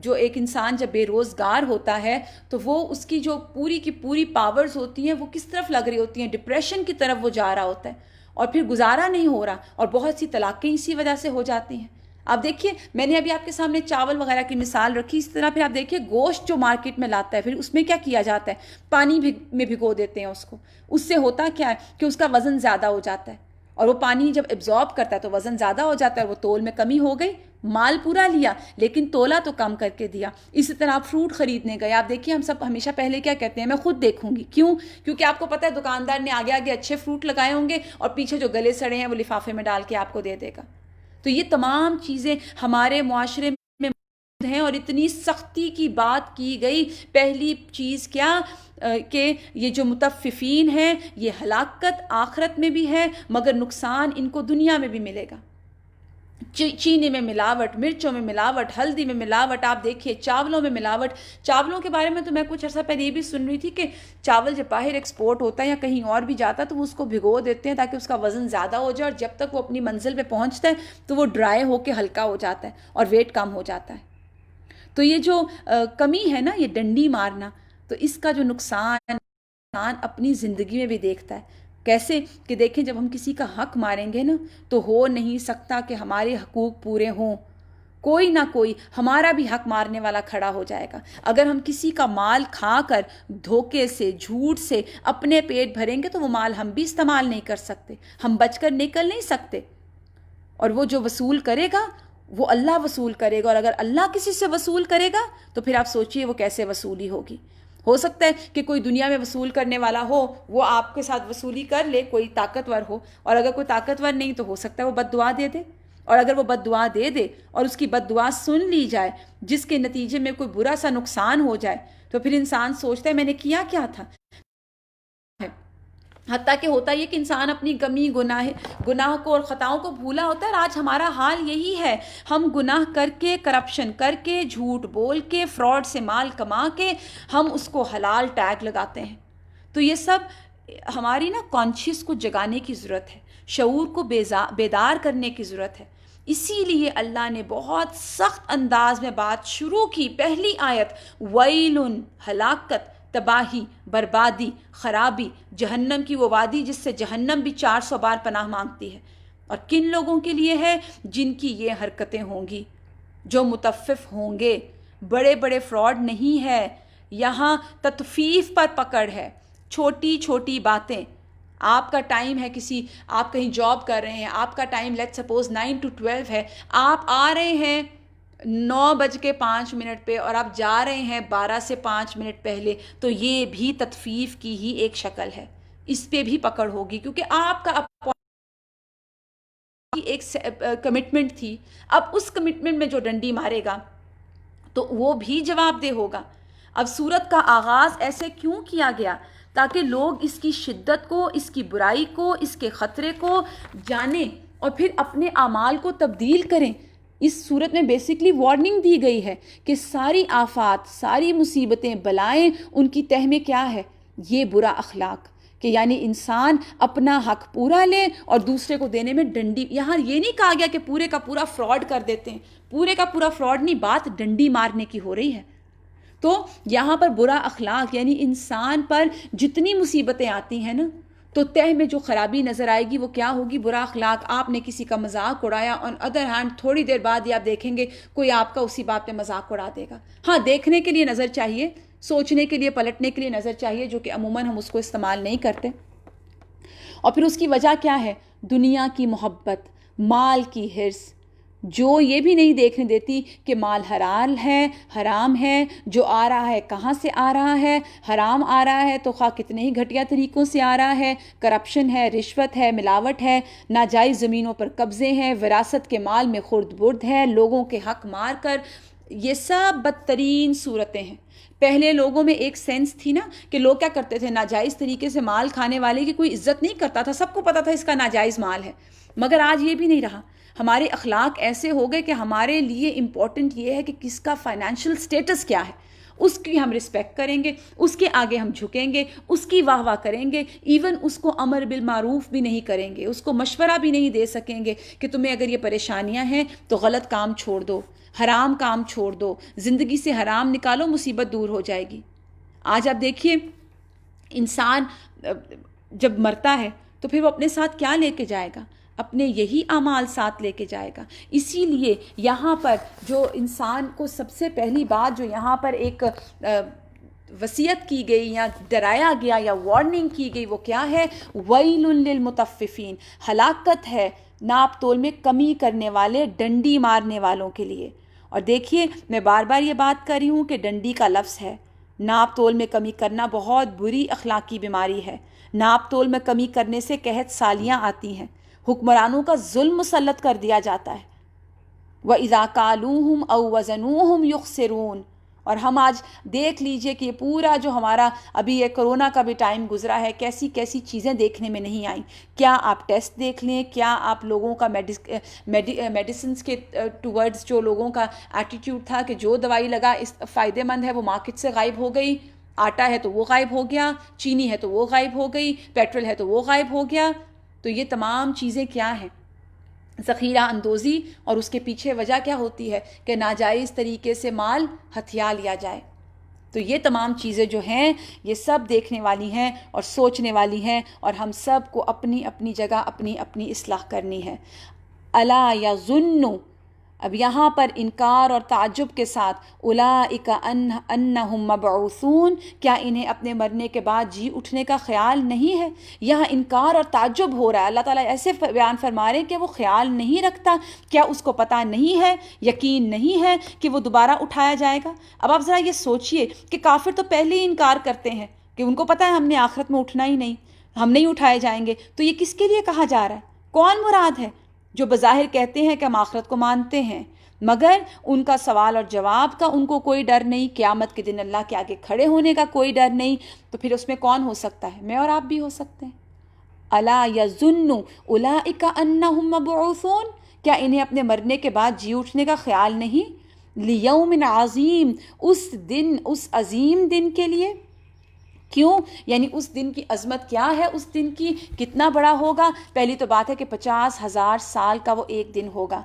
جو ایک انسان جب بے روزگار ہوتا ہے تو وہ اس کی جو پوری کی پوری پاورز ہوتی ہیں وہ کس طرف لگ رہی ہوتی ہیں؟ ڈپریشن کی طرف وہ جا رہا ہوتا ہے, اور پھر گزارا نہیں ہو رہا, اور بہت سی طلاقیں اسی وجہ سے ہو جاتی ہیں. آپ دیکھیے میں نے ابھی آپ کے سامنے چاول وغیرہ کی مثال رکھی, اس طرح پھر آپ دیکھیے گوشت جو مارکیٹ میں لاتا ہے پھر اس میں کیا کیا جاتا ہے؟ پانی میں بھگو دیتے ہیں اس کو. اس سے ہوتا کیا ہے کہ اس کا وزن زیادہ ہو جاتا ہے, اور وہ پانی جب ایبزارب کرتا ہے تو وزن زیادہ ہو جاتا ہے, اور وہ تول میں کمی ہو گئی, مال پورا لیا لیکن تولا تو کم کر کے دیا. اسی طرح آپ فروٹ خریدنے گئے, آپ دیکھیے ہم سب ہمیشہ پہلے کیا کہتے ہیں؟ میں خود دیکھوں گی. کیوں؟ کیونکہ آپ کو پتہ ہے دکاندار نے آگے آگے اچھے فروٹ لگائے ہوں گے اور پیچھے جو گلے سڑے ہیں وہ لفافے میں ڈال کے آپ کو دے دے گا. تو یہ تمام چیزیں ہمارے معاشرے میں ہیں, اور اتنی سختی کی بات کی گئی. پہلی چیز کیا کہ یہ جو مطففین ہیں یہ ہلاکت آخرت میں بھی ہے, مگر نقصان ان کو دنیا میں بھی ملے گا. چینی میں ملاوٹ، مرچوں میں ملاوٹ، ہلدی میں ملاوٹ، آپ دیکھیے چاولوں میں ملاوٹ. چاولوں کے بارے میں تو میں کچھ عرصہ پہلے یہ بھی سن رہی تھی کہ چاول جب باہر ایکسپورٹ ہوتا ہے یا کہیں اور بھی جاتا ہے تو وہ اس کو بھگو دیتے ہیں تاکہ اس کا وزن زیادہ ہو جائے، اور جب تک وہ اپنی منزل پہ پہنچتا ہے تو وہ ڈرائی ہو کے ہلکا ہو جاتا ہے اور ویٹ کم ہو جاتا ہے. تو یہ جو کمی ہے نا، یہ ڈنڈی مارنا، تو اس کا جو نقصان انسان اپنی زندگی میں بھی دیکھتا ہے. کیسے کہ دیکھیں جب ہم کسی کا حق ماریں گے نا تو ہو نہیں سکتا کہ ہمارے حقوق پورے ہوں. کوئی نہ کوئی ہمارا بھی حق مارنے والا کھڑا ہو جائے گا. اگر ہم کسی کا مال کھا کر دھوکے سے، جھوٹ سے اپنے پیٹ بھریں گے تو وہ مال ہم بھی استعمال نہیں کر سکتے، ہم بچ کر نکل نہیں سکتے. اور وہ جو وصول کرے گا وہ اللہ وصول کرے گا، اور اگر اللہ کسی سے وصول کرے گا تو پھر آپ سوچئے وہ کیسے وصولی ہوگی. ہو سکتا ہے کہ کوئی دنیا میں وصول کرنے والا ہو، وہ آپ کے ساتھ وصولی کر لے، کوئی طاقتور ہو، اور اگر کوئی طاقتور نہیں تو ہو سکتا ہے وہ بد دعا دے دے. اور اگر وہ بد دعا دے دے اور اس کی بد دعا سن لی جائے جس کے نتیجے میں کوئی برا سا نقصان ہو جائے تو پھر انسان سوچتا ہے میں نے کیا تھا. حتیٰ کہ ہوتا یہ کہ انسان اپنی کمی گناہ کو اور خطاؤں کو بھولا ہوتا ہے. اور آج ہمارا حال یہی ہے، ہم گناہ کر کے، کرپشن کر کے، جھوٹ بول کے، فراڈ سے مال کما کے ہم اس کو حلال ٹیگ لگاتے ہیں. تو یہ سب ہماری نا کانشیس کو جگانے کی ضرورت ہے، شعور کو بیدار کرنے کی ضرورت ہے. اسی لیے اللہ نے بہت سخت انداز میں بات شروع کی. پہلی آیت ویل، ہلاکت، تباہی، بربادی، خرابی، جہنم کی وہ وادی جس سے جہنم بھی 400 بار پناہ مانگتی ہے. اور کن لوگوں کے لیے ہے؟ جن کی یہ حرکتیں ہوں گی، جو متفف ہوں گے. بڑے بڑے فراڈ نہیں ہے یہاں، تطفیف پر پکڑ ہے. چھوٹی چھوٹی باتیں، آپ کا ٹائم ہے، آپ کہیں جاب کر رہے ہیں، آپ کا ٹائم لیٹ سپوز 9 to 12 ہے، آپ آ رہے ہیں 9:05 پہ اور آپ جا رہے ہیں 12 سے 5 منٹ پہلے، تو یہ بھی تطفیف کی ہی ایک شکل ہے. اس پہ بھی پکڑ ہوگی کیونکہ آپ کا ایک کمٹمنٹ تھی. اب اس کمٹمنٹ میں جو ڈنڈی مارے گا تو وہ بھی جواب دہ ہوگا. اب سورت کا آغاز ایسے کیوں کیا گیا؟ تاکہ لوگ اس کی شدت کو، اس کی برائی کو، اس کے خطرے کو جانیں اور پھر اپنے اعمال کو تبدیل کریں. اس صورت میں بیسکلی وارننگ دی گئی ہے کہ ساری آفات، ساری مصیبتیں، بلائیں، ان کی تہ میں کیا ہے؟ یہ برا اخلاق، کہ یعنی انسان اپنا حق پورا لے اور دوسرے کو دینے میں ڈنڈی. یہاں یہ نہیں کہا گیا کہ پورے کا پورا فراڈ کر دیتے ہیں، پورے کا پورا فراڈ نہیں، بات ڈنڈی مارنے کی ہو رہی ہے. تو یہاں پر برا اخلاق یعنی انسان پر جتنی مصیبتیں آتی ہیں نا تو تہ میں جو خرابی نظر آئے گی وہ کیا ہوگی؟ برا اخلاق. آپ نے کسی کا مذاق اڑایا، آن ادر ہینڈ تھوڑی دیر بعد ہی آپ دیکھیں گے کوئی آپ کا اسی بات پہ مذاق اڑا دے گا. ہاں، دیکھنے کے لیے نظر چاہیے، سوچنے کے لیے، پلٹنے کے لیے نظر چاہیے، جو کہ عموماً ہم اس کو استعمال نہیں کرتے. اور پھر اس کی وجہ کیا ہے؟ دنیا کی محبت، مال کی حرص، جو یہ بھی نہیں دیکھنے دیتی کہ مال حرام ہے، جو آ رہا ہے کہاں سے آ رہا ہے. حرام آ رہا ہے تو خواہ کتنے ہی گھٹیا طریقوں سے آ رہا ہے، کرپشن ہے، رشوت ہے، ملاوٹ ہے، ناجائز زمینوں پر قبضے ہیں، وراثت کے مال میں خرد برد ہے، لوگوں کے حق مار کر. یہ سب بدترین صورتیں ہیں. پہلے لوگوں میں ایک سینس تھی نا کہ لوگ کیا کرتے تھے، ناجائز طریقے سے مال کھانے والے کی کوئی عزت نہیں کرتا تھا، سب کو پتا تھا اس کا ناجائز مال ہے. مگر آج یہ بھی نہیں رہا. ہمارے اخلاق ایسے ہو گئے کہ ہمارے لیے امپورٹنٹ یہ ہے کہ کس کا فائنینشیل سٹیٹس کیا ہے، اس کی ہم رسپیکٹ کریں گے، اس کے آگے ہم جھکیں گے، اس کی واہ واہ کریں گے، ایون اس کو امر بالمعروف بھی نہیں کریں گے، اس کو مشورہ بھی نہیں دے سکیں گے کہ تمہیں اگر یہ پریشانیاں ہیں تو غلط کام چھوڑ دو، حرام کام چھوڑ دو، زندگی سے حرام نکالو، مصیبت دور ہو جائے گی. آج آپ دیکھیے انسان جب مرتا ہے تو پھر وہ اپنے ساتھ کیا لے کے جائے گا؟ اپنے یہی اعمال ساتھ لے کے جائے گا. اسی لیے یہاں پر جو انسان کو سب سے پہلی بات جو یہاں پر ایک وصیت کی گئی یا ڈرایا گیا یا وارننگ کی گئی وہ کیا ہے؟ ویل للمطففین، ہلاکت ہے ناپ تول میں کمی کرنے والے، ڈنڈی مارنے والوں کے لیے. اور دیکھیے میں بار بار یہ بات کر رہی ہوں کہ ڈنڈی کا لفظ ہے. ناپ تول میں کمی کرنا بہت بری اخلاقی بیماری ہے. ناپ تول میں کمی کرنے سے قحط سالیاں آتی ہیں، حکمرانوں کا ظلم مسلط کر دیا جاتا ہے. وَإِذَا كَالُوهُمْ أَوْ وَزَنُوهُمْ يُخْسِرُونَ. اور ہم آج دیکھ لیجئے کہ یہ پورا جو ہمارا ابھی یہ کرونا کا بھی ٹائم گزرا ہے، کیسی کیسی چیزیں دیکھنے میں نہیں آئیں. کیا آپ ٹیسٹ دیکھ لیں، کیا آپ لوگوں کا میڈیسنس کے ٹورڈز جو لوگوں کا ایٹیٹیوڈ تھا کہ جو دوائی لگا اس فائدہ مند ہے وہ مارکیٹ سے غائب ہو گئی. آٹا ہے تو وہ غائب ہو گیا، چینی ہے تو وہ غائب ہو گئی، پیٹرول ہے تو وہ غائب ہو گیا. تو یہ تمام چیزیں کیا ہیں؟ ذخیرہ اندوزی، اور اس کے پیچھے وجہ کیا ہوتی ہے کہ ناجائز طریقے سے مال ہتھیا لیا جائے. تو یہ تمام چیزیں جو ہیں یہ سب دیکھنے والی ہیں اور سوچنے والی ہیں، اور ہم سب کو اپنی اپنی جگہ اپنی اپنی اصلاح کرنی ہے. الا یظن، اب یہاں پر انکار اور تعجب کے ساتھ اولئک انہم مبعوثون، کیا انہیں اپنے مرنے کے بعد جی اٹھنے کا خیال نہیں ہے؟ یہاں انکار اور تعجب ہو رہا ہے. اللہ تعالیٰ ایسے بیان فرما رہے ہیں کہ وہ خیال نہیں رکھتا، کیا اس کو پتہ نہیں ہے، یقین نہیں ہے کہ وہ دوبارہ اٹھایا جائے گا؟ اب آپ ذرا یہ سوچئے کہ کافر تو پہلے ہی انکار کرتے ہیں کہ ان کو پتہ ہے ہم نے آخرت میں اٹھنا ہی نہیں، ہم نہیں اٹھائے جائیں گے. تو یہ کس کے لیے کہا جا رہا ہے؟ کون مراد ہے؟ جو بظاہر کہتے ہیں کہ ہم آخرت کو مانتے ہیں، مگر ان کا سوال اور جواب کا ان کو کوئی ڈر نہیں، قیامت کے دن اللہ کے آگے کھڑے ہونے کا کوئی ڈر نہیں. تو پھر اس میں کون ہو سکتا ہے؟ میں اور آپ بھی ہو سکتے ہیں. الا یظن اولئک انہم مبعوثون، کیا انہیں اپنے مرنے کے بعد جی اٹھنے کا خیال نہیں؟ لیوم عظیم، اس دن، اس عظیم دن کے لیے. کیوں؟ یعنی اس دن کی عظمت کیا ہے، اس دن کی کتنا بڑا ہوگا؟ پہلی تو بات ہے کہ 50,000 سال کا وہ ایک دن ہوگا.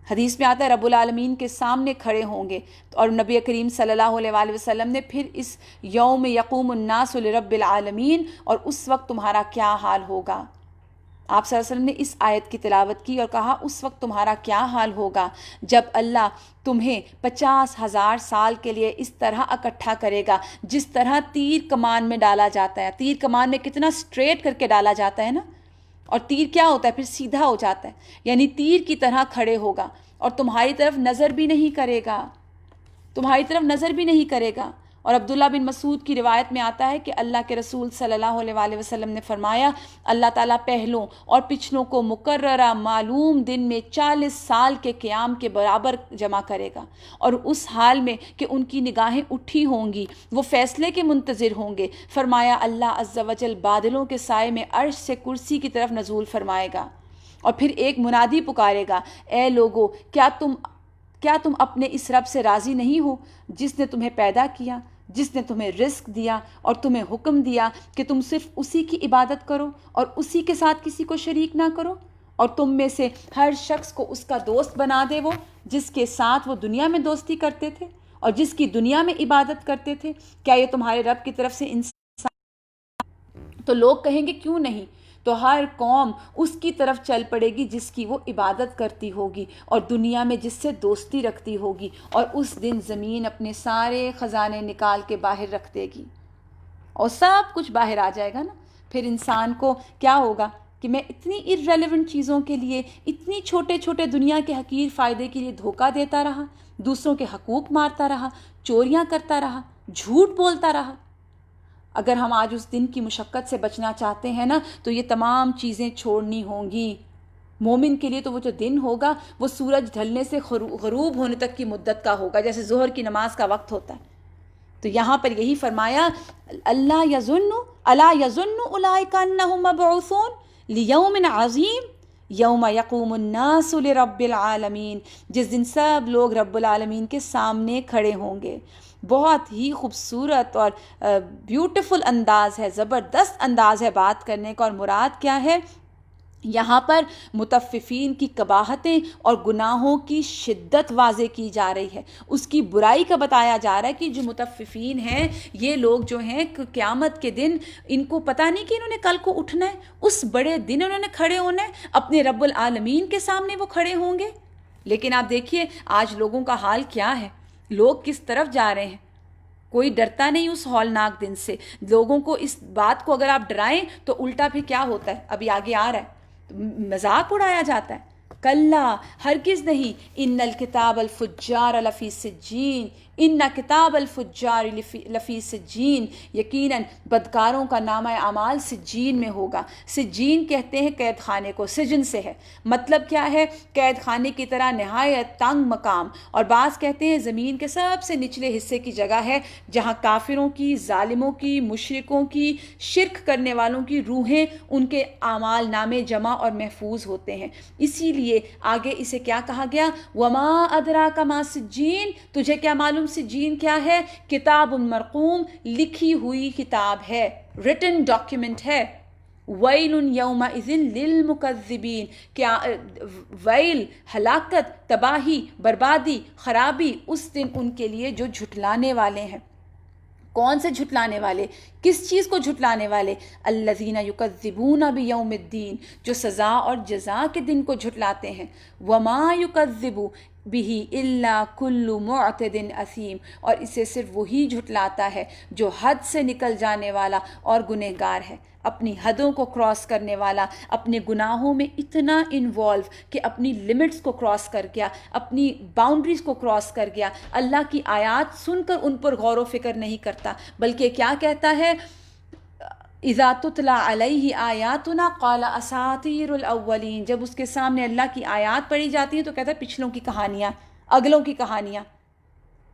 حدیث میں آتا ہے رب العالمین کے سامنے کھڑے ہوں گے، اور نبی کریم صلی اللہ علیہ وآلہ وسلم نے پھر اس یوم یقوم الناس لرب العالمین، اور اس وقت تمہارا کیا حال ہوگا. آپ صلی اللہ علیہ وسلم نے اس آیت کی تلاوت کی اور کہا اس وقت تمہارا کیا حال ہوگا جب اللہ تمہیں 50,000 سال کے لیے اس طرح اکٹھا کرے گا جس طرح تیر کمان میں ڈالا جاتا ہے. تیر کمان میں کتنا سٹریٹ کر کے ڈالا جاتا ہے نا، اور تیر کیا ہوتا ہے؟ پھر سیدھا ہو جاتا ہے. یعنی تیر کی طرح کھڑے ہوگا اور تمہاری طرف نظر بھی نہیں کرے گا، تمہاری طرف نظر بھی نہیں کرے گا. اور عبداللہ بن مسعود کی روایت میں آتا ہے کہ اللہ کے رسول صلی اللہ علیہ وآلہ وسلم نے فرمایا اللہ تعالیٰ پہلوں اور پچھلوں کو مقررہ معلوم دن میں 40 سال کے قیام کے برابر جمع کرے گا، اور اس حال میں کہ ان کی نگاہیں اٹھی ہوں گی، وہ فیصلے کے منتظر ہوں گے. فرمایا اللہ عز و جل بادلوں کے سائے میں عرش سے کرسی کی طرف نزول فرمائے گا، اور پھر ایک منادی پکارے گا، اے لوگو، کیا تم اپنے اس رب سے راضی نہیں ہو جس نے تمہیں پیدا کیا، جس نے تمہیں رزق دیا اور تمہیں حکم دیا کہ تم صرف اسی کی عبادت کرو اور اسی کے ساتھ کسی کو شریک نہ کرو، اور تم میں سے ہر شخص کو اس کا دوست بنا دے وہ جس کے ساتھ وہ دنیا میں دوستی کرتے تھے اور جس کی دنیا میں عبادت کرتے تھے؟ کیا یہ تمہارے رب کی طرف سے انسان؟ تو لوگ کہیں گے کیوں نہیں؟ تو ہر قوم اس کی طرف چل پڑے گی جس کی وہ عبادت کرتی ہوگی اور دنیا میں جس سے دوستی رکھتی ہوگی، اور اس دن زمین اپنے سارے خزانے نکال کے باہر رکھ دے گی اور سب کچھ باہر آ جائے گا نا. پھر انسان کو کیا ہوگا کہ میں اتنی ارریلیونٹ چیزوں کے لیے، اتنی چھوٹے چھوٹے دنیا کے حقیر فائدے کے لیے دھوکہ دیتا رہا، دوسروں کے حقوق مارتا رہا، چوریاں کرتا رہا، جھوٹ بولتا رہا. اگر ہم آج اس دن کی مشقت سے بچنا چاہتے ہیں نا تو یہ تمام چیزیں چھوڑنی ہوں گی. مومن کے لیے تو وہ جو دن ہوگا وہ سورج ڈھلنے سے غروب ہونے تک کی مدت کا ہوگا، جیسے ظہر کی نماز کا وقت ہوتا ہے. تو یہاں پر یہی فرمایا الا یظن اولئک انہم مبعوثون لیوم عظیم یوم یقوم الناس لرب العالمین، جس دن سب لوگ رب العالمین کے سامنے کھڑے ہوں گے. بہت ہی خوبصورت اور بیوٹیفل انداز ہے، زبردست انداز ہے بات کرنے کا. اور مراد کیا ہے؟ یہاں پر متففین کی قباحتیں اور گناہوں کی شدت واضح کی جا رہی ہے، اس کی برائی کا بتایا جا رہا ہے کہ جو متففین ہیں یہ لوگ جو ہیں قیامت کے دن ان کو پتہ نہیں کہ انہوں نے کل کو اٹھنا ہے، اس بڑے دن انہوں نے کھڑے ہونا ہے، اپنے رب العالمین کے سامنے وہ کھڑے ہوں گے. لیکن آپ دیکھیے آج لوگوں کا حال کیا ہے، لوگ کس طرف جا رہے ہیں. کوئی ڈرتا نہیں اس ہولناک دن سے. لوگوں کو اس بات کو اگر آپ ڈرائیں تو الٹا پھر کیا ہوتا ہے، ابھی آگے آ رہا ہے، مذاق اڑایا جاتا ہے. کلا، ہرگز نہیں، ان الکتاب الفجار لفی سجین، ان کتاب الفجار لفی سجین، یقیناً بدکاروں کا نامہ اعمال سجین میں ہوگا۔ سجین کہتے ہیں قید خانے کو، سجن سے ہے، مطلب کیا ہے؟ قید خانے کی طرح نہایت تنگ مقام، اور بعض کہتے ہیں زمین کے سب سے نچلے حصے کی جگہ ہے جہاں کافروں کی، ظالموں کی، مشرکوں کی، شرک کرنے والوں کی روحیں، ان کے اعمال نامے جمع اور محفوظ ہوتے ہیں۔ اسی لیے آگے اسے کیا کہا گیا؟ وما ادراک ما سجین، تجھے کیا معلوم سجین کیا ہے؟ کتاب مرقوم، لکھی ہوئی کتاب ہے، ریٹن ڈاکیومنٹ ہے۔ ویل یومئذ للمکذبین، کیا ویل، ہلاکت، تباہی، بربادی، خرابی اس دن ان کے لیے جو جھٹلانے والے ہیں۔ کون سے جھٹلانے والے؟ کس چیز کو جھٹلانے والے؟ الذین یکذبون بیوم الدین، جو سزا اور جزا کے دن کو جھٹلاتے ہیں۔ وما یکذب بہ الا کل معتد اثیم، اور اسے صرف وہی جھٹلاتا ہے جو حد سے نکل جانے والا اور گنہگار ہے، اپنی حدوں کو کراس کرنے والا، اپنے گناہوں میں اتنا انوالو کہ اپنی لمٹس کو کراس کر گیا، اپنی باؤنڈریز کو کراس کر گیا، اللہ کی آیات سن کر ان پر غور و فکر نہیں کرتا، بلکہ کیا کہتا ہے؟ اذا تتلی علیہ آیاتنا قال اساطیر الاولین، جب اس کے سامنے اللہ کی آیات پڑھی جاتی ہیں تو کہتا ہے پچھلوں کی کہانیاں، اگلوں کی کہانیاں،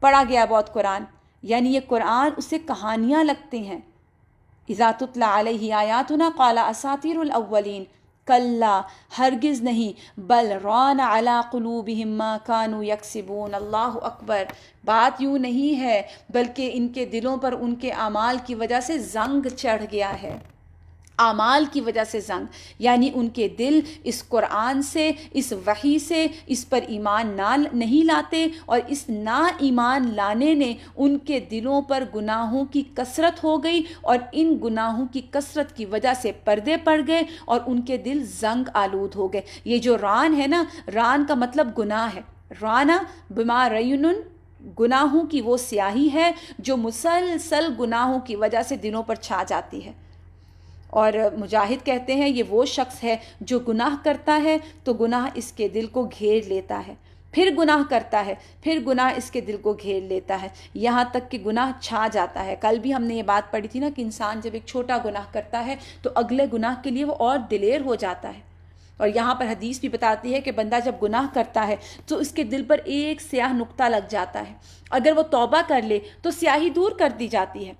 پڑھا گیا بہت قرآن، یعنی یہ قرآن اسے کہانیاں لگتے ہیں۔ اذا تتلی علیہ آیاتنا قال اساطیر الاولین، کلا، ہرگز نہیں، بل ران علی قلوبہم ما کانوا یکسبون، اللہ اکبر، بات یوں نہیں ہے بلکہ ان کے دلوں پر ان کے اعمال کی وجہ سے زنگ چڑھ گیا ہے۔ اعمال کی وجہ سے زنگ، یعنی ان کے دل اس قرآن سے، اس وحی سے، اس پر ایمان نہیں لاتے، اور اس نا ایمان لانے نے ان کے دلوں پر گناہوں کی کثرت ہو گئی، اور ان گناہوں کی کثرت کی وجہ سے پردے پڑ گئے اور ان کے دل زنگ آلود ہو گئے۔ یہ جو ران ہے نا، ران کا مطلب گناہ ہے، رانا بما رینن، گناہوں کی وہ سیاہی ہے جو مسلسل گناہوں کی وجہ سے دلوں پر چھا جاتی ہے۔ اور مجاہد کہتے ہیں یہ وہ شخص ہے جو گناہ کرتا ہے تو گناہ اس کے دل کو گھیر لیتا ہے، پھر گناہ کرتا ہے، پھر گناہ اس کے دل کو گھیر لیتا ہے، یہاں تک کہ گناہ چھا جاتا ہے۔ کل بھی ہم نے یہ بات پڑھی تھی نا کہ انسان جب ایک چھوٹا گناہ کرتا ہے تو اگلے گناہ کے لیے وہ اور دلیر ہو جاتا ہے۔ اور یہاں پر حدیث بھی بتاتی ہے کہ بندہ جب گناہ کرتا ہے تو اس کے دل پر ایک سیاہ نقطہ لگ جاتا ہے، اگر وہ توبہ کر لے تو سیاہی دور کر دی جاتی ہے،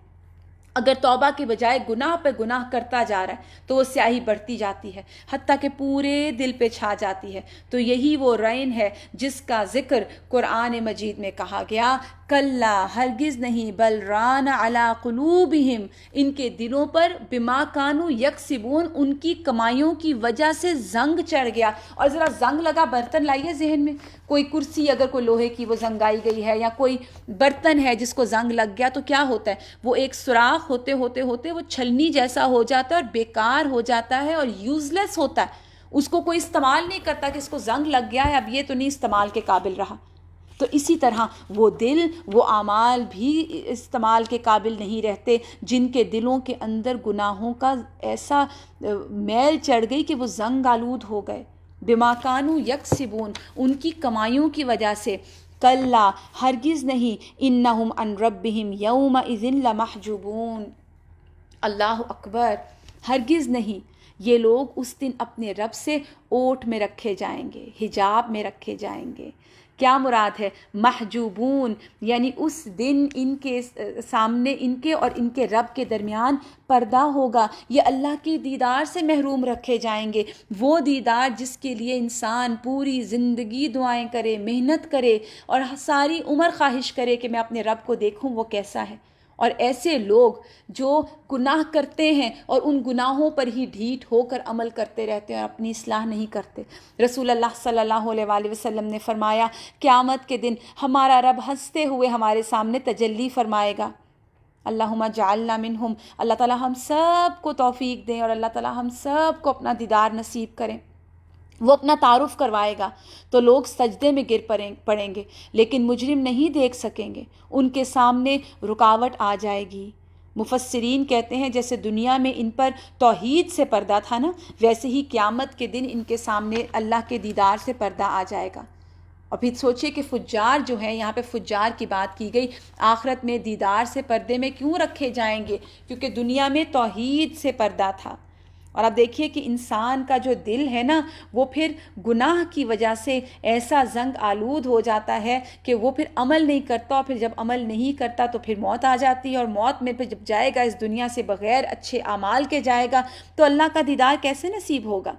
اگر توبہ کے بجائے گناہ پہ گناہ کرتا جا رہا ہے تو وہ سیاہی بڑھتی جاتی ہے، حتیٰ کہ پورے دل پہ چھا جاتی ہے۔ تو یہی وہ رین ہے جس کا ذکر قرآن مجید میں کہا گیا، کلا، ہرگز نہیں، بل ران علی قلوبہم، ان کے دلوں پر بما کانوا یکسبون، ان کی کمائیوں کی وجہ سے زنگ چڑھ گیا۔ اور ذرا زنگ لگا برتن لائیے ذہن میں، کوئی کرسی اگر کوئی لوہے کی وہ زنگائی گئی ہے، یا کوئی برتن ہے جس کو زنگ لگ گیا تو کیا ہوتا ہے؟ وہ ایک سوراخ ہوتے ہوتے ہوتے وہ چھلنی جیسا ہو جاتا ہے اور بیکار ہو جاتا ہے اور یوز لیس ہوتا ہے، اس کو کوئی استعمال نہیں کرتا کہ اس کو زنگ لگ گیا ہے اب یہ تو نہیں استعمال کے قابل رہا۔ تو اسی طرح وہ دل، وہ اعمال بھی استعمال کے قابل نہیں رہتے جن کے دلوں کے اندر گناہوں کا ایسا میل چڑھ گئی کہ وہ زنگ آلود ہو گئے، بما کانوا یکسبون، ان کی کمائیوں کی وجہ سے۔ کلا، ہرگز نہیں، انہم عن ربہم یومئذ لمحجوبون، اللہ اکبر، ہرگز نہیں، یہ لوگ اس دن اپنے رب سے اوٹ میں رکھے جائیں گے، حجاب میں رکھے جائیں گے۔ کیا مراد ہے؟ محجوبون، یعنی اس دن ان کے سامنے، ان کے اور ان کے رب کے درمیان پردہ ہوگا، یہ اللہ کی دیدار سے محروم رکھے جائیں گے، وہ دیدار جس کے لیے انسان پوری زندگی دعائیں کرے، محنت کرے اور ساری عمر خواہش کرے کہ میں اپنے رب کو دیکھوں وہ کیسا ہے۔ اور ایسے لوگ جو گناہ کرتے ہیں اور ان گناہوں پر ہی ڈھیٹ ہو کر عمل کرتے رہتے ہیں اور اپنی اصلاح نہیں کرتے، رسول اللہ صلی اللہ علیہ وآلہ وسلم نے فرمایا قیامت کے دن ہمارا رب ہنستے ہوئے ہمارے سامنے تجلی فرمائے گا۔ اللہم جعلنا منہم، اللہ تعالیٰ ہم سب کو توفیق دیں اور اللہ تعالیٰ ہم سب کو اپنا دیدار نصیب کریں۔ وہ اپنا تعارف کروائے گا تو لوگ سجدے میں گر پڑیں گے، لیکن مجرم نہیں دیکھ سکیں گے، ان کے سامنے رکاوٹ آ جائے گی۔ مفسرین کہتے ہیں جیسے دنیا میں ان پر توحید سے پردہ تھا نا، ویسے ہی قیامت کے دن ان کے سامنے اللہ کے دیدار سے پردہ آ جائے گا۔ اور پھر سوچئے کہ فجار جو ہیں، یہاں پہ فجار کی بات کی گئی، آخرت میں دیدار سے پردے میں کیوں رکھے جائیں گے؟ کیونکہ دنیا میں توحید سے پردہ تھا۔ اور اب دیکھیے کہ انسان کا جو دل ہے نا، وہ پھر گناہ کی وجہ سے ایسا زنگ آلود ہو جاتا ہے کہ وہ پھر عمل نہیں کرتا، اور پھر جب عمل نہیں کرتا تو پھر موت آ جاتی ہے، اور موت میں پھر جب جائے گا اس دنیا سے بغیر اچھے اعمال کے جائے گا تو اللہ کا دیدار کیسے نصیب ہوگا؟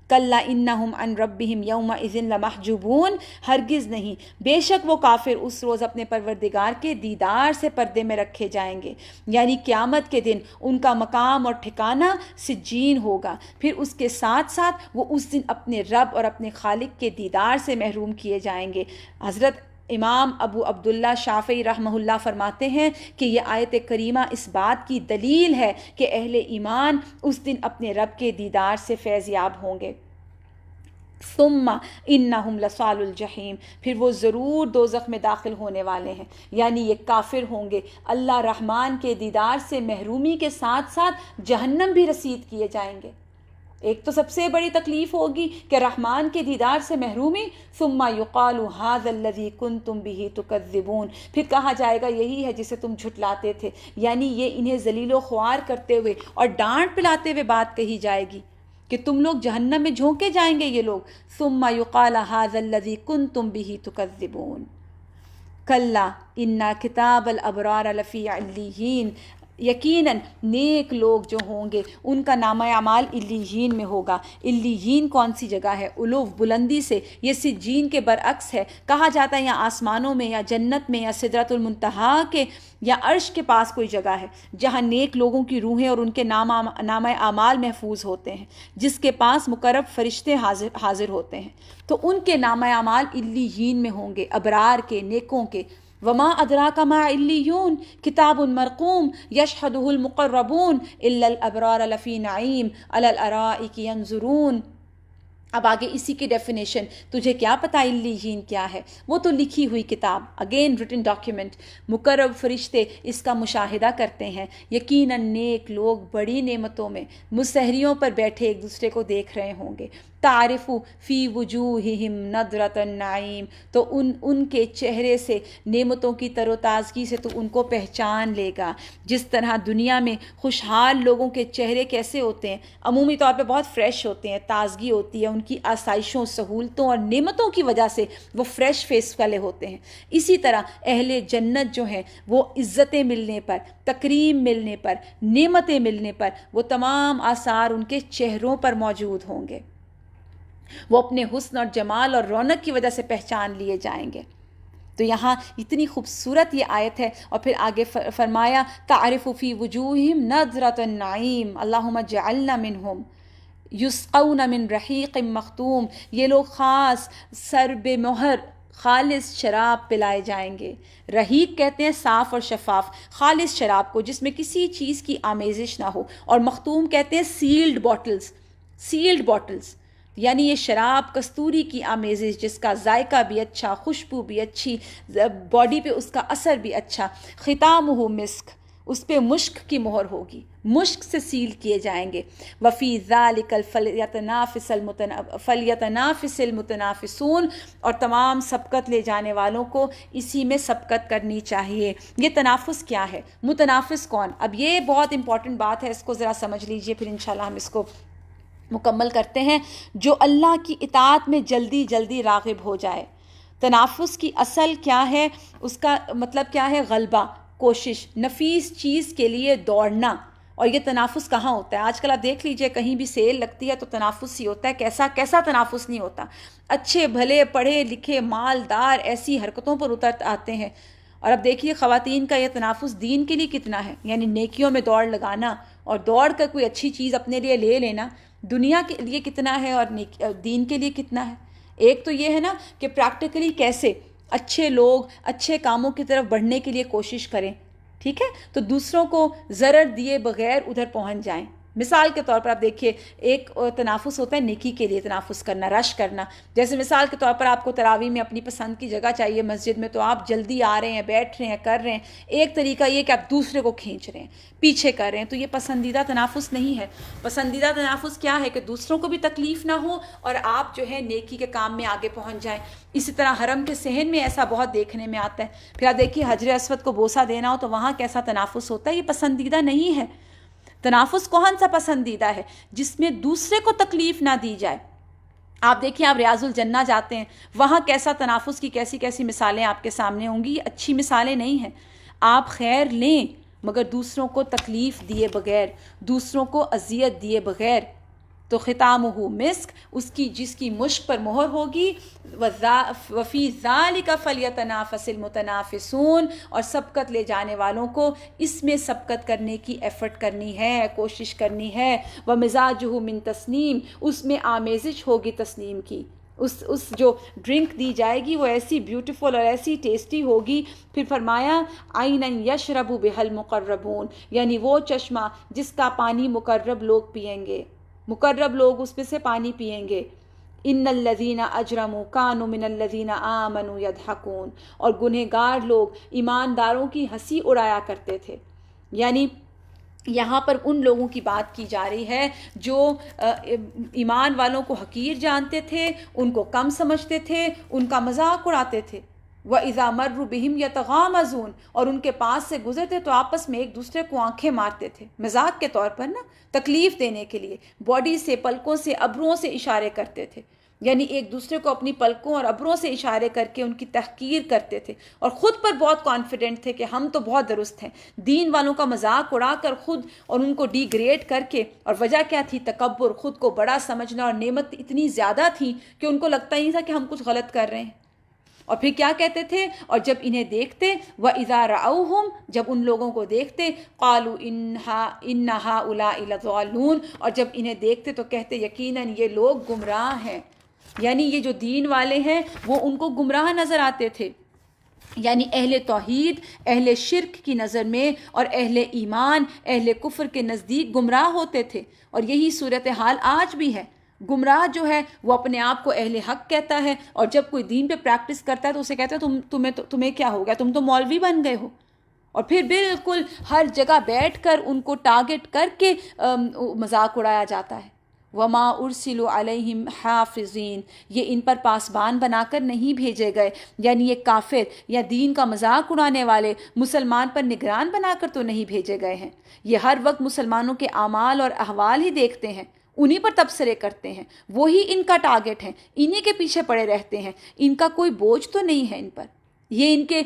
کلا انہم عن ربہم یومئذ لمحجوبون، ہرگز نہیں، بے شک وہ کافر اس روز اپنے پروردگار کے دیدار سے پردے میں رکھے جائیں گے، یعنی قیامت کے دن ان کا مقام اور ٹھکانہ سجین ہوگا، پھر اس کے ساتھ ساتھ وہ اس دن اپنے رب اور اپنے خالق کے دیدار سے محروم کیے جائیں گے۔ حضرت امام ابو عبداللہ شافعی رحمہ اللہ فرماتے ہیں کہ یہ آیت کریمہ اس بات کی دلیل ہے کہ اہل ایمان اس دن اپنے رب کے دیدار سے فیض یاب ہوں گے۔ ثم انہم لصال الجحیم، پھر وہ ضرور دوزخ میں داخل ہونے والے ہیں، یعنی یہ کافر ہوں گے، اللہ رحمان کے دیدار سے محرومی کے ساتھ ساتھ جہنم بھی رسید کیے جائیں گے۔ ایک تو سب سے بڑی تکلیف ہوگی کہ رحمان کے دیدار سے محرومی، ثم یقال ھذا الذی کنتم بہ تکذبون، پھر کہا جائے گا یہی ہے جسے تم جھٹلاتے تھے، یعنی یہ انہیں ذلیل و خوار کرتے ہوئے اور ڈانٹ پلاتے ہوئے بات کہی جائے گی کہ تم لوگ جہنم میں جھونکے جائیں گے یہ لوگ۔ ثم یقال ھذا الذی کنتم بہ تکذبون کلا ان کتاب الابرار لفی علیین، یقیناً نیک لوگ جو ہوں گے ان کا نامہ اعمال علیین میں ہوگا۔ علیین کون سی جگہ ہے؟ علو، بلندی سے، یہ سجین کے برعکس ہے، کہا جاتا ہے یا آسمانوں میں یا جنت میں یا سدرۃ المنتہا کے یا عرش کے پاس کوئی جگہ ہے جہاں نیک لوگوں کی روحیں اور ان کے نامہ اعمال محفوظ ہوتے ہیں، جس کے پاس مقرب فرشتے حاضر ہوتے ہیں، تو ان کے نامہ اعمال علیین میں ہوں گے، ابرار کے، نیکوں کے۔ وما ادراک ما علیون کتاب مرقوم یشہدہ المقربون الا الابرار لفی نعیم علی الارائک ینظرون۔ اب آگے اسی کی ڈیفینیشن، تجھے کیا پتہ علیین کیا ہے؟ وہ تو لکھی ہوئی کتاب، اگین ریٹن ڈاکیومنٹ، مقرب فرشتے اس کا مشاہدہ کرتے ہیں، یقیناً نیک لوگ بڑی نعمتوں میں مسحریوں پر بیٹھے ایک دوسرے کو دیکھ رہے ہوں گے۔ تعرف فی وجوہہم نضرۃ النعیم، تو ان کے چہرے سے نعمتوں کی تر و تازگی سے تو ان کو پہچان لے گا۔ جس طرح دنیا میں خوشحال لوگوں کے چہرے کیسے ہوتے ہیں؟ عمومی طور پہ بہت فریش ہوتے ہیں، تازگی ہوتی ہے، ان کی آسائشوں، سہولتوں اور نعمتوں کی وجہ سے وہ فریش فیس والے ہوتے ہیں۔ اسی طرح اہل جنت جو ہیں وہ عزتیں ملنے پر، تکریم ملنے پر، نعمتیں ملنے پر وہ تمام آثار ان کے چہروں پر موجود ہوں گے، وہ اپنے حسن اور جمال اور رونق کی وجہ سے پہچان لیے جائیں گے۔ تو یہاں اتنی خوبصورت یہ آیت ہے، اور پھر آگے فرمایا تعرف فی وجوہہم نضرۃ النعیم اللہم اجعلنا منہم یسقون من رحیق مختوم، یہ لوگ خاص سرب مہر خالص شراب پلائے جائیں گے۔ رحیق کہتے ہیں صاف اور شفاف خالص شراب کو جس میں کسی چیز کی آمیزش نہ ہو، اور مختوم کہتے ہیں سیلڈ باٹلز، یعنی یہ شراب کستوری کی آمیزش جس کا ذائقہ بھی اچھا، خوشبو بھی اچھی، باڈی پہ اس کا اثر بھی اچھا۔ ختامہ مسک، اس پہ مشک کی مہر ہوگی، مشک سے سیل کیے جائیں گے۔ وفی ذالک فلیتنافس المتنافسون، اور تمام سبقت لے جانے والوں کو اسی میں سبقت کرنی چاہیے۔ یہ تنافس کیا ہے؟ متنافس کون؟ اب یہ بہت امپورٹنٹ بات ہے، اس کو ذرا سمجھ لیجئے، پھر انشاءاللہ ہم اس کو مکمل کرتے ہیں۔ جو اللہ کی اطاعت میں جلدی جلدی راغب ہو جائے۔ تنافس کی اصل کیا ہے؟ اس کا مطلب کیا ہے؟ غلبہ، کوشش، نفیس چیز کے لیے دوڑنا۔ اور یہ تنافس کہاں ہوتا ہے؟ آج کل آپ دیکھ لیجئے کہیں بھی سیل لگتی ہے تو تنافس ہی ہوتا ہے، کیسا تنافس نہیں ہوتا۔ اچھے بھلے پڑھے لکھے مالدار ایسی حرکتوں پر اتر آتے ہیں۔ اور اب دیکھیے خواتین کا یہ تنافس دین کے لیے کتنا ہے، یعنی نیکیوں میں دوڑ لگانا اور دوڑ کر کوئی اچھی چیز اپنے لیے لے لینا، دنیا کے لیے کتنا ہے اور دین کے لیے کتنا ہے۔ ایک تو یہ ہے نا کہ پریکٹیکلی کیسے اچھے لوگ اچھے کاموں کی طرف بڑھنے کے لیے کوشش کریں، ٹھیک ہے، تو دوسروں کو ضرر دیے بغیر ادھر پہنچ جائیں، مثال کے طور پر آپ دیکھیے، ایک تنافس ہوتا ہے نیکی کے لیے تنافس کرنا، رش کرنا. جیسے مثال کے طور پر آپ کو تراویح میں اپنی پسند کی جگہ چاہیے مسجد میں، تو آپ جلدی آ رہے ہیں، بیٹھ رہے ہیں، کر رہے ہیں. ایک طریقہ یہ کہ آپ دوسرے کو کھینچ رہے ہیں، پیچھے کر رہے ہیں. تو یہ پسندیدہ تنافس نہیں ہے. پسندیدہ تنافس کیا ہے کہ دوسروں کو بھی تکلیف نہ ہو اور آپ جو ہے نیکی کے کام میں آگے پہنچ جائیں. اسی طرح حرم کے صحن میں ایسا بہت دیکھنے میں آتا ہے. پھر آپ دیکھیے حجر اسود کو بوسہ دینا ہو تو وہاں کیسا تنافس ہوتا ہے. یہ پسندیدہ نہیں ہے. تنافس کون سا پسندیدہ ہے؟ جس میں دوسرے کو تکلیف نہ دی جائے. آپ دیکھیں، آپ ریاض الجنہ جاتے ہیں، وہاں کیسا تنافس کی کیسی کیسی مثالیں آپ کے سامنے ہوں گی. یہ اچھی مثالیں نہیں ہیں. آپ خیر لیں مگر دوسروں کو تکلیف دیے بغیر، دوسروں کو اذیت دیے بغیر. تو ختامہ مسک، اس کی جس کی مشک پر مہر ہوگی، وفی ذالک فلیتنافس المتنافسون، اور سبقت لے جانے والوں کو اس میں سبقت کرنے کی ایفرٹ کرنی ہے، کوشش کرنی ہے. ومزاجہ من تسنیم، اس میں آمیزش ہوگی تسنیم کی. اس جو ڈرنک دی جائے گی وہ ایسی بیوٹیفل اور ایسی ٹیسٹی ہوگی. پھر فرمایا عینا یشرب بها المقربون، یعنی وہ چشمہ جس کا پانی مقرب لوگ پئیں گے، مقرب لوگ اس میں سے پانی پئیں گے. ان الذین اجرموا کانوا من الذین آمنوا یضحکون، اور گنہگار لوگ ایمانداروں کی ہنسی اڑایا کرتے تھے. یعنی یہاں پر ان لوگوں کی بات کی جا رہی ہے جو ایمان والوں کو حقیر جانتے تھے، ان کو کم سمجھتے تھے، ان کا مذاق اڑاتے تھے. وَإِذَا مَرُّوا بِهِمْ يَتَغَامَزُونَ، اور ان کے پاس سے گزرتے تو آپس میں ایک دوسرے کو آنکھیں مارتے تھے، مذاق کے طور پر نا، تکلیف دینے کے لیے. باڈی سے، پلکوں سے، ابروؤں سے اشارے کرتے تھے. یعنی ایک دوسرے کو اپنی پلکوں اور ابروں سے اشارے کر کے ان کی تحقیر کرتے تھے، اور خود پر بہت کانفیڈنٹ تھے کہ ہم تو بہت درست ہیں. دین والوں کا مذاق اڑا کر خود اور ان کو ڈی گریڈ کر کے. اور وجہ کیا تھی؟ تکبر، خود کو بڑا سمجھنا. اور نعمت اتنی زیادہ تھی کہ ان کو لگتا ہی نہیں تھا کہ ہم کچھ غلط کر رہے ہیں. اور پھر کیا کہتے تھے؟ اور جب انہیں دیکھتے، وَإِذَا رَأَوْهُمْ، جب ان لوگوں کو دیکھتے، قَالُوا إِنَّ هَؤُلَاءِ لَضَالُّونَ، اور جب انہیں دیکھتے تو کہتے یقیناً یہ لوگ گمراہ ہیں. یعنی یہ جو دین والے ہیں وہ ان کو گمراہ نظر آتے تھے. یعنی اہل توحید، اہل شرک کی نظر میں اور اہل ایمان، اہل کفر کے نزدیک گمراہ ہوتے تھے. اور یہی صورتحال آج بھی ہے. گمراہ جو ہے وہ اپنے آپ کو اہل حق کہتا ہے، اور جب کوئی دین پہ پریکٹس کرتا ہے تو اسے کہتا ہے تمہیں کیا ہو گیا، تم تو مولوی بن گئے ہو. اور پھر بالکل ہر جگہ بیٹھ کر ان کو ٹارگٹ کر کے مذاق اڑایا جاتا ہے. وما ارسلوا علیہم حافظین، یہ ان پر پاسبان بنا کر نہیں بھیجے گئے. یعنی یہ کافر یا دین کا مذاق اڑانے والے مسلمان پر نگران بنا کر تو نہیں بھیجے گئے ہیں. یہ ہر وقت مسلمانوں کے اعمال اور احوال ہی دیکھتے ہیں، انہی پر تبصرے کرتے ہیں، وہی ان کا ٹارگٹ ہیں، انہی کے پیچھے پڑے رہتے ہیں. ان کا کوئی بوجھ تو نہیں ہے ان پر، یہ ان کے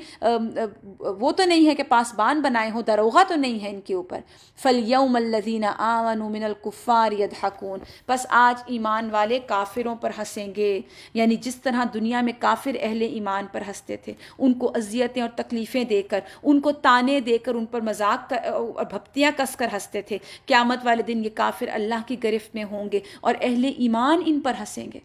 وہ تو نہیں ہے کہ پاسبان بنائے ہوں، دروغہ تو نہیں ہے ان کے اوپر. فَالْيَوْمَ الَّذِينَ آمَنُوا مِنَ الْكُفَّارِ يَضْحَكُونَ، بس آج ایمان والے کافروں پر ہنسیں گے. یعنی جس طرح دنیا میں کافر اہل ایمان پر ہنستے تھے، ان کو اذیتیں اور تکلیفیں دے کر، ان کو تانے دے کر، ان پر مذاق اور بھپتیاں کس کر ہنستے تھے، قیامت والے دن یہ کافر اللہ کی گرفت میں ہوں گے اور اہل ایمان ان پر ہنسیں گے.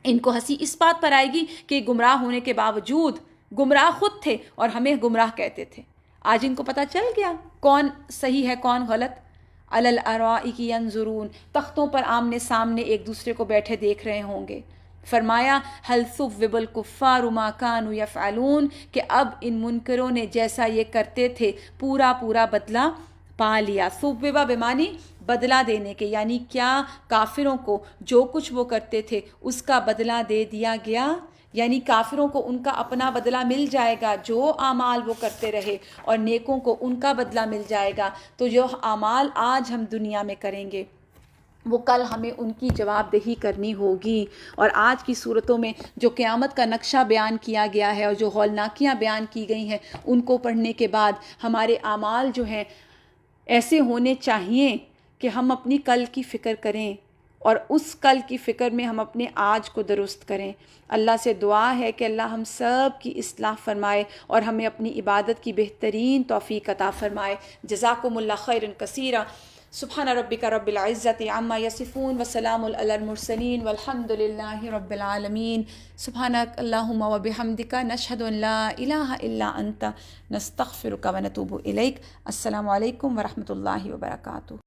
ان کو ہنسی اس بات پر آئے گی کہ گمراہ ہونے کے باوجود گمراہ خود تھے اور ہمیں گمراہ کہتے تھے. آج ان کو پتہ چل گیا کون صحیح ہے کون غلط. علی الارائک ینظرون، تختوں پر آمنے سامنے ایک دوسرے کو بیٹھے دیکھ رہے ہوں گے. فرمایا هل ثوب الکفار ما كانوا يفعلون، کہ اب ان منکروں نے جیسا یہ کرتے تھے پورا پورا بدلہ پا لیا. ثوبہ بمانی بدلہ دینے کے، یعنی کیا کافروں کو جو کچھ وہ کرتے تھے اس کا بدلہ دے دیا گیا. یعنی کافروں کو ان کا اپنا بدلہ مل جائے گا جو اعمال وہ کرتے رہے، اور نیکوں کو ان کا بدلہ مل جائے گا. تو جو اعمال آج ہم دنیا میں کریں گے وہ کل ہمیں ان کی جواب دہی کرنی ہوگی. اور آج کی صورتوں میں جو قیامت کا نقشہ بیان کیا گیا ہے اور جو ہولناکیاں بیان کی گئی ہیں، ان کو پڑھنے کے بعد ہمارے اعمال جو ہیں ایسے ہونے چاہیے کہ ہم اپنی کل کی فکر کریں، اور اس کل کی فکر میں ہم اپنے آج کو درست کریں. اللہ سے دعا ہے کہ اللہ ہم سب کی اصلاح فرمائے اور ہمیں اپنی عبادت کی بہترین توفیق عطا فرمائے. جزاکم اللہ خیرا کثیرا. سبحان ربک رب العزت عما یصفون وسلام علی المرسلین والحمد للہ رب العالمین. سبحانک اللہم وبحمدک نشہد ان لا الہ الا انت نستغفرک ونتوب الیک. السلام علیکم ورحمۃ اللہ وبرکاتہ.